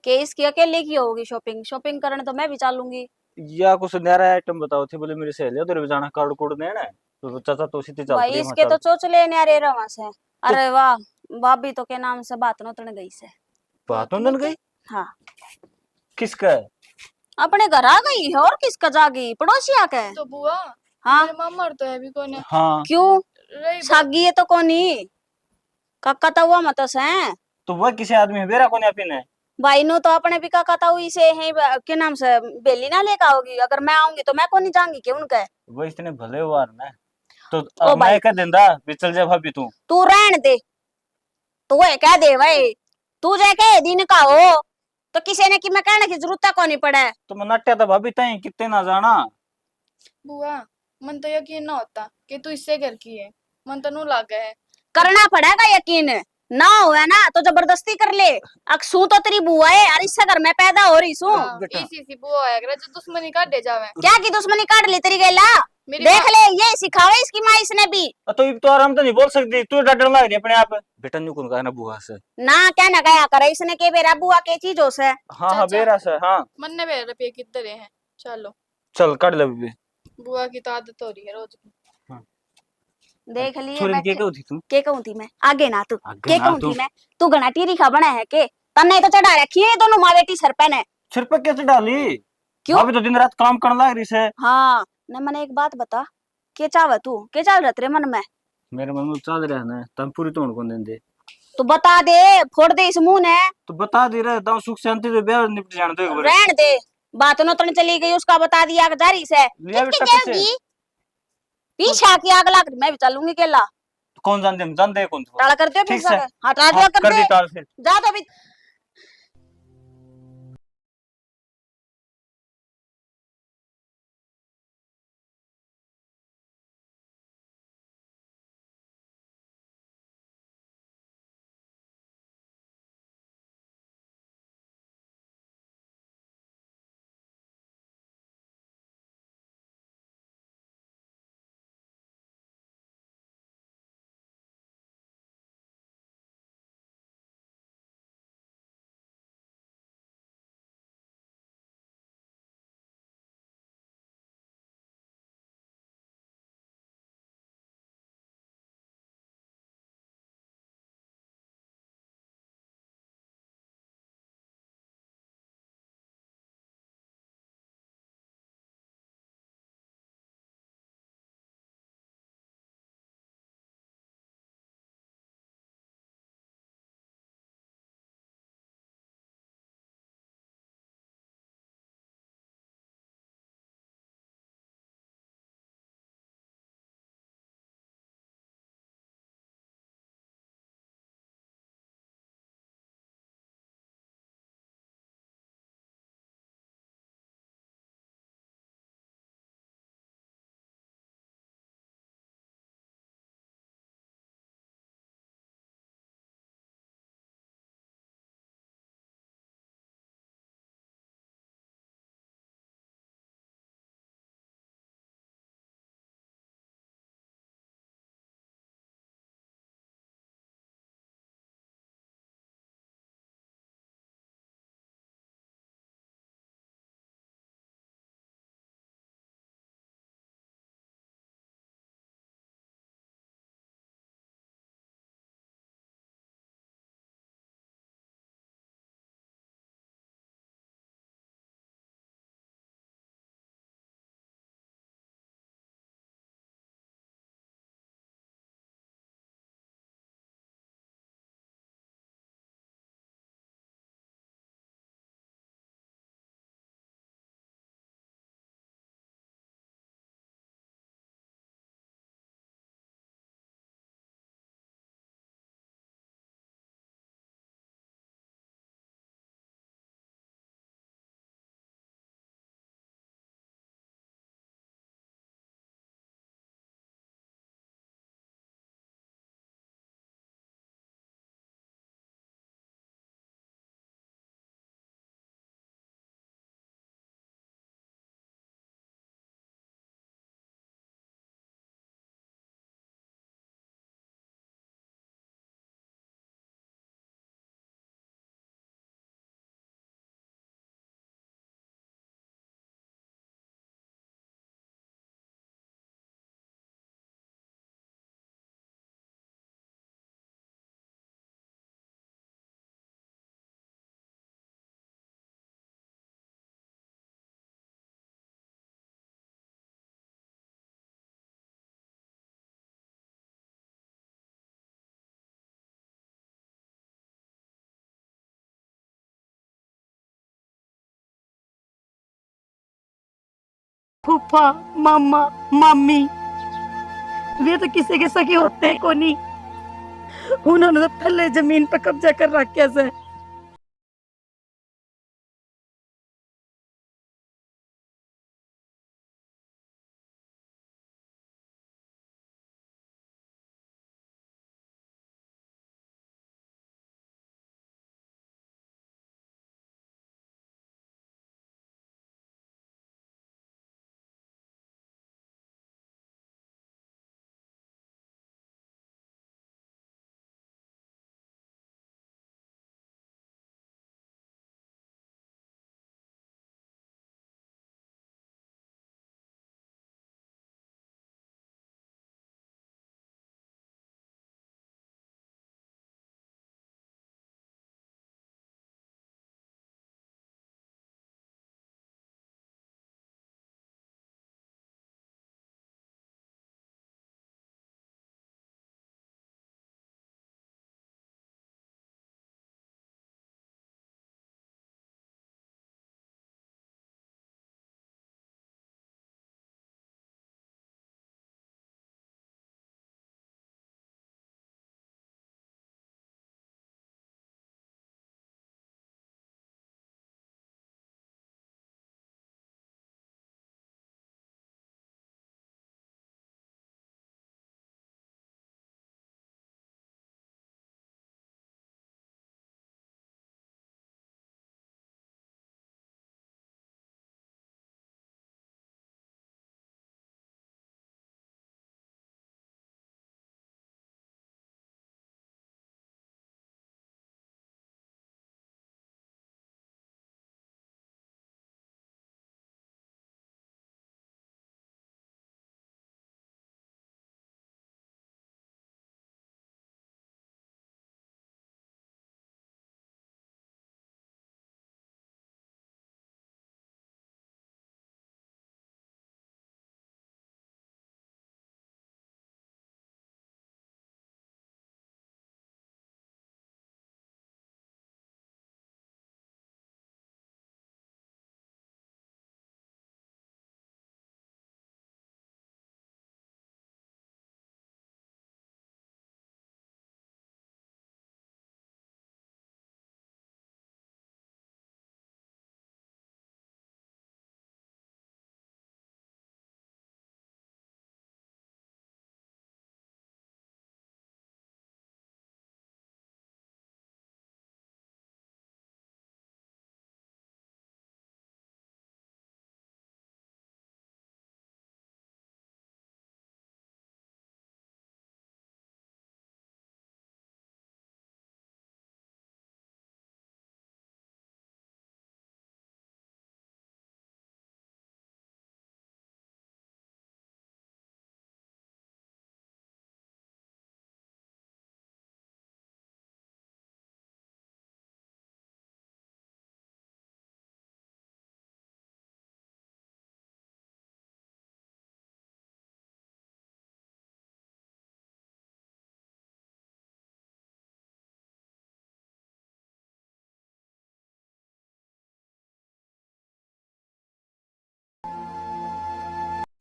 [SPEAKER 1] के इसकी अकेले की होगी शॉपिंग, शॉपिंग करने तो मैं भी चलूंगी।
[SPEAKER 3] या कुछ नया आइटम बताओ थी, बोले मेरी सहेली उधर भी जाना, कार्ड कोड देना है तो चाचा तो सीधे चल
[SPEAKER 1] भाई
[SPEAKER 3] पड़ी
[SPEAKER 1] इसके तो चोचले न्यारे रवा से। अरे वाह भाभी तो के नाम से बात नोतने गई से।
[SPEAKER 3] बात उनन गई?
[SPEAKER 1] हाँ
[SPEAKER 3] किसका है?
[SPEAKER 1] अपने घर आ गई है और किसका जागी, पड़ोसिया के।
[SPEAKER 4] तो बुआ
[SPEAKER 1] हाँ
[SPEAKER 4] मेरे मामा तो है भी कौन है
[SPEAKER 3] हाँ
[SPEAKER 1] क्यों
[SPEAKER 4] रही बात-
[SPEAKER 1] सागी है तो कोनी काका तो हुआ मत है।
[SPEAKER 3] तो वह किसी आदमी है बेरा कोने अपने।
[SPEAKER 1] भाई नु तो अपने भी काका तो हुई से है के नाम से बेली ना लेकर आओगी, अगर मैं आऊंगी तो मैं कोनी जाऊंगी क्यों उनके।
[SPEAKER 3] वो इतने भले हुआ ना तो
[SPEAKER 1] ओ भाई।
[SPEAKER 3] मैं कह देंदा भी चल जा भाभी
[SPEAKER 1] तू रहन दे, तू ये कह दे भाई तू जाके दिन का हो तो किसी ने कि मैं कहने की जरूरत को नहीं पड़े।
[SPEAKER 3] तो मैं नट्या था भाभी तई कितने ना जाना।
[SPEAKER 4] बुआ मन तो यकीन ना होता कि तू इससे घर की है, मन तो नू लाग है
[SPEAKER 1] करना पड़ेगा यकीन, ना हुआ ना तो जबरदस्ती कर ले। अक्सू तो तेरी बुआ है और इससे घर में पैदा हो रही सू।
[SPEAKER 4] हाँ, इसी बुआ है अगर जो दुश्मनी काट दे जावे।
[SPEAKER 1] क्या की दुश्मनी काट ली तेरी गैला,
[SPEAKER 4] मेरी
[SPEAKER 1] देख ले ये सिखावे इसकी माँ इसने भी।
[SPEAKER 3] तो आराम तो नहीं बोल सकती, तू डर लग रही अपने आप। बेटा न्यू कौन कहना बुआ से
[SPEAKER 1] ना क्या ना गया करे इसने के बेरा बुआ के चीजों से।
[SPEAKER 3] हाँ हाँ
[SPEAKER 4] चाचा।
[SPEAKER 3] बेरा से हाँ
[SPEAKER 4] मन ने मेरे रुपये कितने हैं चलो
[SPEAKER 3] चल काट ले बीबी।
[SPEAKER 4] बुआ की तो आदत हो रही है रोज की।
[SPEAKER 1] देख लिए
[SPEAKER 3] छोरी के
[SPEAKER 1] बैठे।
[SPEAKER 3] कहू थी तू?
[SPEAKER 1] के कहूं थी मैं आगे ना तू
[SPEAKER 3] आगे
[SPEAKER 1] के
[SPEAKER 3] ना
[SPEAKER 1] कहूं
[SPEAKER 3] तू।
[SPEAKER 1] थी मैं, तू घना टीरी खा बना है के तन्ने तो चढ़ा रखी है दोनों माँ बेटी सर पे ने।
[SPEAKER 3] सिर पे कैसे डाली?
[SPEAKER 1] क्यों?
[SPEAKER 3] अभी तो दिन रात काम करने लग रही से।
[SPEAKER 1] हाँ न मैंने एक बात बता, के चाव तू के चाल रहा तेरे मन में?
[SPEAKER 3] मेरे मन में चल रहा है ना तम पूरी तोड़ को दे
[SPEAKER 1] तू बता दे, फोड़ दे इस मुंह ने।
[SPEAKER 3] तो बता दे रहे दाऊ सुख शांति से ब्याह निपट जाने दो एक बार।
[SPEAKER 1] रहन दे, बात न तो चली गई उसका बता दिया जारी से।
[SPEAKER 3] लिया
[SPEAKER 1] कितनी
[SPEAKER 3] बेटा पैसे।
[SPEAKER 1] जाओगी? पीछा की आग लग मैं भी चलूंगी केला।
[SPEAKER 3] कौन जान दे कौन
[SPEAKER 1] टाला कर दियो फिर
[SPEAKER 3] ठीक से।
[SPEAKER 1] हाँ टाला
[SPEAKER 3] हाँ,
[SPEAKER 1] कर
[SPEAKER 3] कर दी
[SPEAKER 1] दे
[SPEAKER 3] टाल फिर।
[SPEAKER 1] जा तो अभी।
[SPEAKER 2] फूफा, मामा, मामी, वे तो किसी के सगे होते हैं कोनी। उन्होंने तो पहले जमीन पर कब्जा कर रखा है।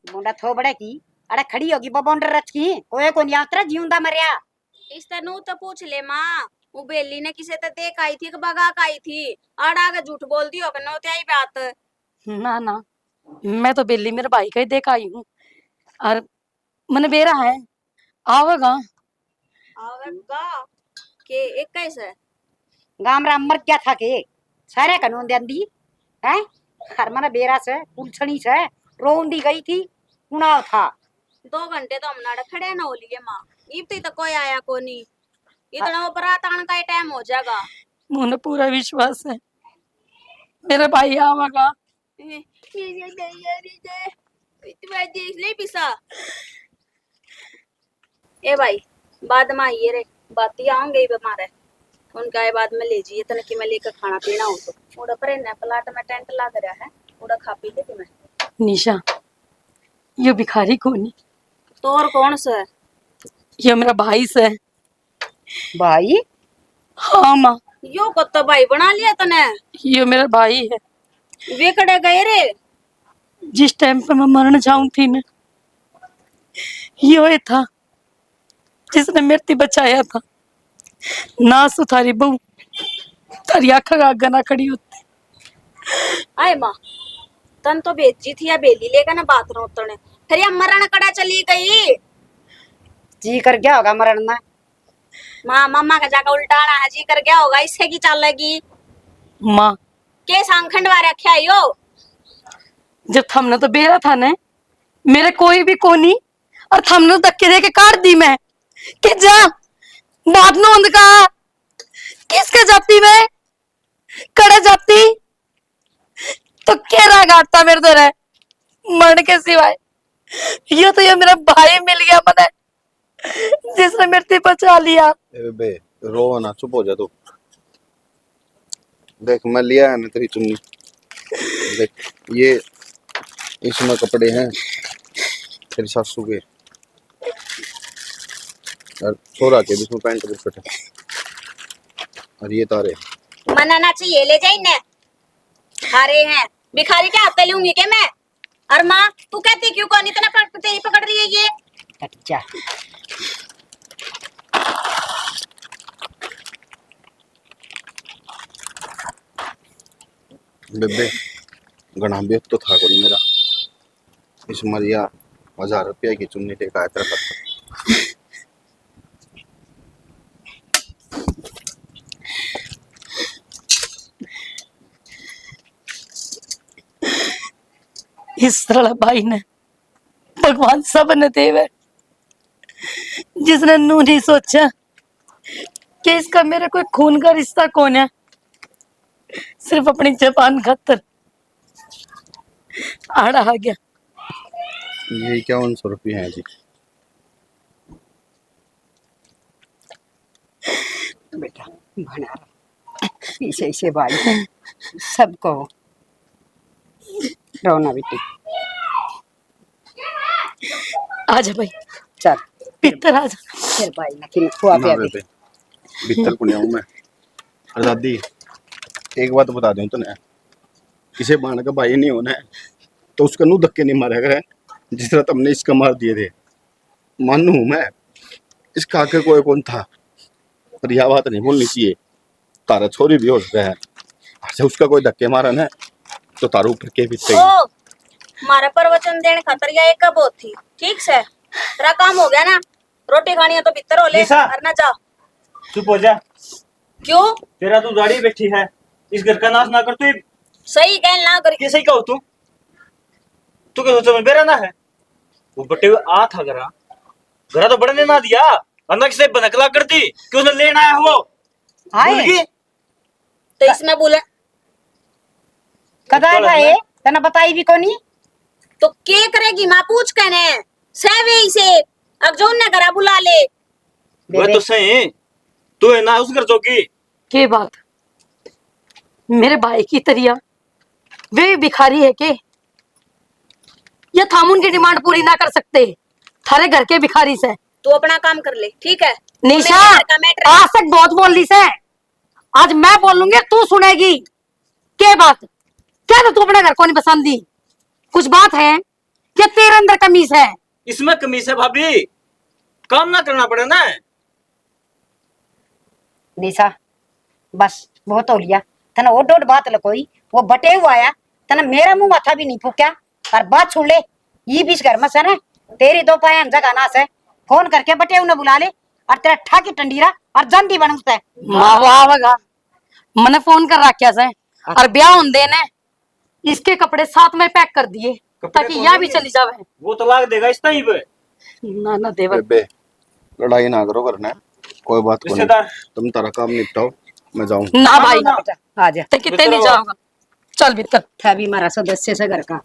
[SPEAKER 7] मुंडा थोबड़े की अरे खड़ी होगी बबोंडर रच की कोई को नहीं आतरा जीउंदा मरिया।
[SPEAKER 1] इस तनु तो पूछ ले माँ। वो बेली ने किसे तो देख आई थी कि भगा के आई थी। आड़ा के झूठ बोल दियो कि नो त्याई बात।
[SPEAKER 2] ना ना, मैं तो बिल्ली मेरे भाई का ही देख आई हूँ। और मन बेरा है आवेगा।
[SPEAKER 1] आवेगा के 21 है।
[SPEAKER 7] गामरा मर क्या था के सारे कानून देंदी है हर मन बेरा से पुलछणी से रोंदी गई थी कुणाव था
[SPEAKER 1] 2 घंटे तो हमने खड़े ना हो लिए माँ। इब तो कोई आया को नहीं। इतना वो बारात आने का टाइम हो जाएगा।
[SPEAKER 2] मुझे पूरा विश्वास है मेरा भाई आवेगा।
[SPEAKER 1] ए भाई बाद में आइए रे बाती आऊंगे मारे उनका ये बाद में ले जाइए तने कि मैं लेकर खाना पीना हो तो उड़ा पर ने प्लाट में टेंट लग रहा है उड़ा खा पी ले तुम्हें।
[SPEAKER 2] निशा ये भिखारी कौन है?
[SPEAKER 1] तो और कौन सा है?
[SPEAKER 2] ये मेरा भाई से।
[SPEAKER 7] भाई
[SPEAKER 2] हाँ माँ
[SPEAKER 1] यो कत्ता भाई बना लिया तने।
[SPEAKER 2] ये मेरा भाई है।
[SPEAKER 1] वे कड़े गए रे
[SPEAKER 2] जिस टाइम पे मैं मरने जाऊं थी ना, ये था जिसने मेरे बचाया था। ना सुथारी बहू तारी आखा आगा ना खड़ी होती।
[SPEAKER 1] आए माँ, तन तो बेची थी या बेली लेगा ना बात रो उतरने, फिर या मरण कड़ा चली गई।
[SPEAKER 7] जी कर गया होगा मरण में।
[SPEAKER 1] माँ मम्मा का जाकर उल्टाना है, जी कर गया होगा, इससे की चाल लगी
[SPEAKER 2] माँ
[SPEAKER 1] के सांखंडवा रखा यो।
[SPEAKER 2] जब थमने तो बेरा था ने, मेरे कोई भी कोनी और थमने तो धक्के दे के काट दी मैं कि जा बात नो का किसके जाती मैं कड़े जाती तो क्या राग आता मेरे तो रहे मरण के सिवाय। ये मेरा भाई मिल गया मने, जिसने मेरे बचा लिया।
[SPEAKER 5] बे रो ना, चुप हो जा तू। देख मैं लिया है ना तेरी चुन्नी, देख ये इसमें कपड़े हैं तेरी सासू के, और छोरा के भी इसमें पैंट बुशर्ट है, और ये तारे
[SPEAKER 1] मनाना चाहिए, ले जाई ने हारे हैं भिखारी के हाथ लूंगी के मैं। और माँ तू कहती क्यों कौन इतना तेरी पकड़ रही है ये।
[SPEAKER 7] हट जा।
[SPEAKER 5] बेबे गणा भी तो था कोई मेरा, इस मरिया 1000 रुपया की चुन्नी टेका है तेरा पत्थर।
[SPEAKER 2] इस तरह भाई ने भगवान सब ने देवे, जिसने नू नहीं सोचा कि इसका मेरा कोई खून का रिश्ता कौन है, सिर्फ अपनी जबान खातर आड़ा आ गया।
[SPEAKER 5] ये 5100 रुपये हैं जी।
[SPEAKER 7] बेटा भना इसे इसे भाई सबको रोना बेटी।
[SPEAKER 2] आजा भाई
[SPEAKER 7] चल
[SPEAKER 2] पितर आजा।
[SPEAKER 7] फिर भाई ना कि खुआ
[SPEAKER 5] ना
[SPEAKER 7] पिया
[SPEAKER 5] बेबे भीतर को नहीं आऊं मैं। और दादी एक बात बता दूं तने, किसी बाण का भाई नहीं होना है तो उसका नू धक्के नहीं मारा करे जिस तरह तुमने इसका मार दिए थे। मानू हूं मैं, इसका आखिर कोई कौन था, पर यह बात नहीं बोलनी चाहिए। तारा छोरी भी हो सकता है, अच्छा उसका कोई धक्के मारा ना तो तारू ऊपर के बीते।
[SPEAKER 1] ओ मारा प्रवचन देने खातर या एक कब थी, ठीक से तेरा काम हो गया ना, रोटी खानी है तो भीतर हो ले और ना जा।
[SPEAKER 3] चुप हो जा।
[SPEAKER 1] क्यों
[SPEAKER 3] तेरा तू गाड़ी बैठी है, इस घर का नाश ना कर तू।
[SPEAKER 1] सही कहल ना कर।
[SPEAKER 3] कैसे ही कहो तू क्या सोचा मैं बेरा ना है, वो बटे हुए आ था घरा घरा तो बढ़ने ना दिया, अन्ना किसे बनकला कर दी कि उसने लेना है वो भूल गई।
[SPEAKER 1] तो इसमें बोले
[SPEAKER 7] कदा है तना बताई भी कोनी
[SPEAKER 1] तो के करेगी माँ, पूछ कहने सेवे से अब जो ने करा बुला ले।
[SPEAKER 3] वो तो सही तू है ना उस घर जोगी।
[SPEAKER 2] के बात मेरे भाई की तरिया वे भी भिखारी है के, या थाम उनकी डिमांड पूरी ना कर सकते थारे घर के भिखारी से।
[SPEAKER 1] तू अपना काम कर ले, ठीक है।
[SPEAKER 2] निशा
[SPEAKER 1] मेरे घर का मैटर है।
[SPEAKER 2] आज तक बहुत बोल ली से, आज मैं बोलूंगी तू सुनेगी। के बात क्या तो तू अपने घर को नहीं पसंद दी, कुछ बात है क्या तेरे अंदर कमीज है।
[SPEAKER 3] इसमें कमीज है भाभी, काम ना करना पड़े ना।
[SPEAKER 7] निशा बस बहुत हो लिया तना, वो डोड बात लकोई वो बटे हुआ आया तना, मेरा मुंह माथा भी नहीं फूक्या और बात सुन ले। ये बीच घर में से ना तेरी दो पाया जगह ना से फोन करके बटे उन्हें बुला ले और तेरा ठाकी टंडीरा और जंदी बनता है।
[SPEAKER 2] वाह मैंने फोन कर रखा से और ब्याह होने ने इसके कपड़े साथ में पैक कर दिए ताकि यह भी चली जावे।
[SPEAKER 3] वो तलाक देगा इस टाइम पे।
[SPEAKER 2] ना ना देवर
[SPEAKER 5] बेबे लड़ाई ना करो, करना है कोई बात को नहीं,
[SPEAKER 3] रिश्तेदार
[SPEAKER 5] तुम तारा काम निपटाओ मैं जाऊं।
[SPEAKER 2] ना भाई
[SPEAKER 7] बेटा आ जा,
[SPEAKER 2] ते कितने नहीं जाओगा, चल भीतर।
[SPEAKER 7] था भी हमारा सदस्य से घर का।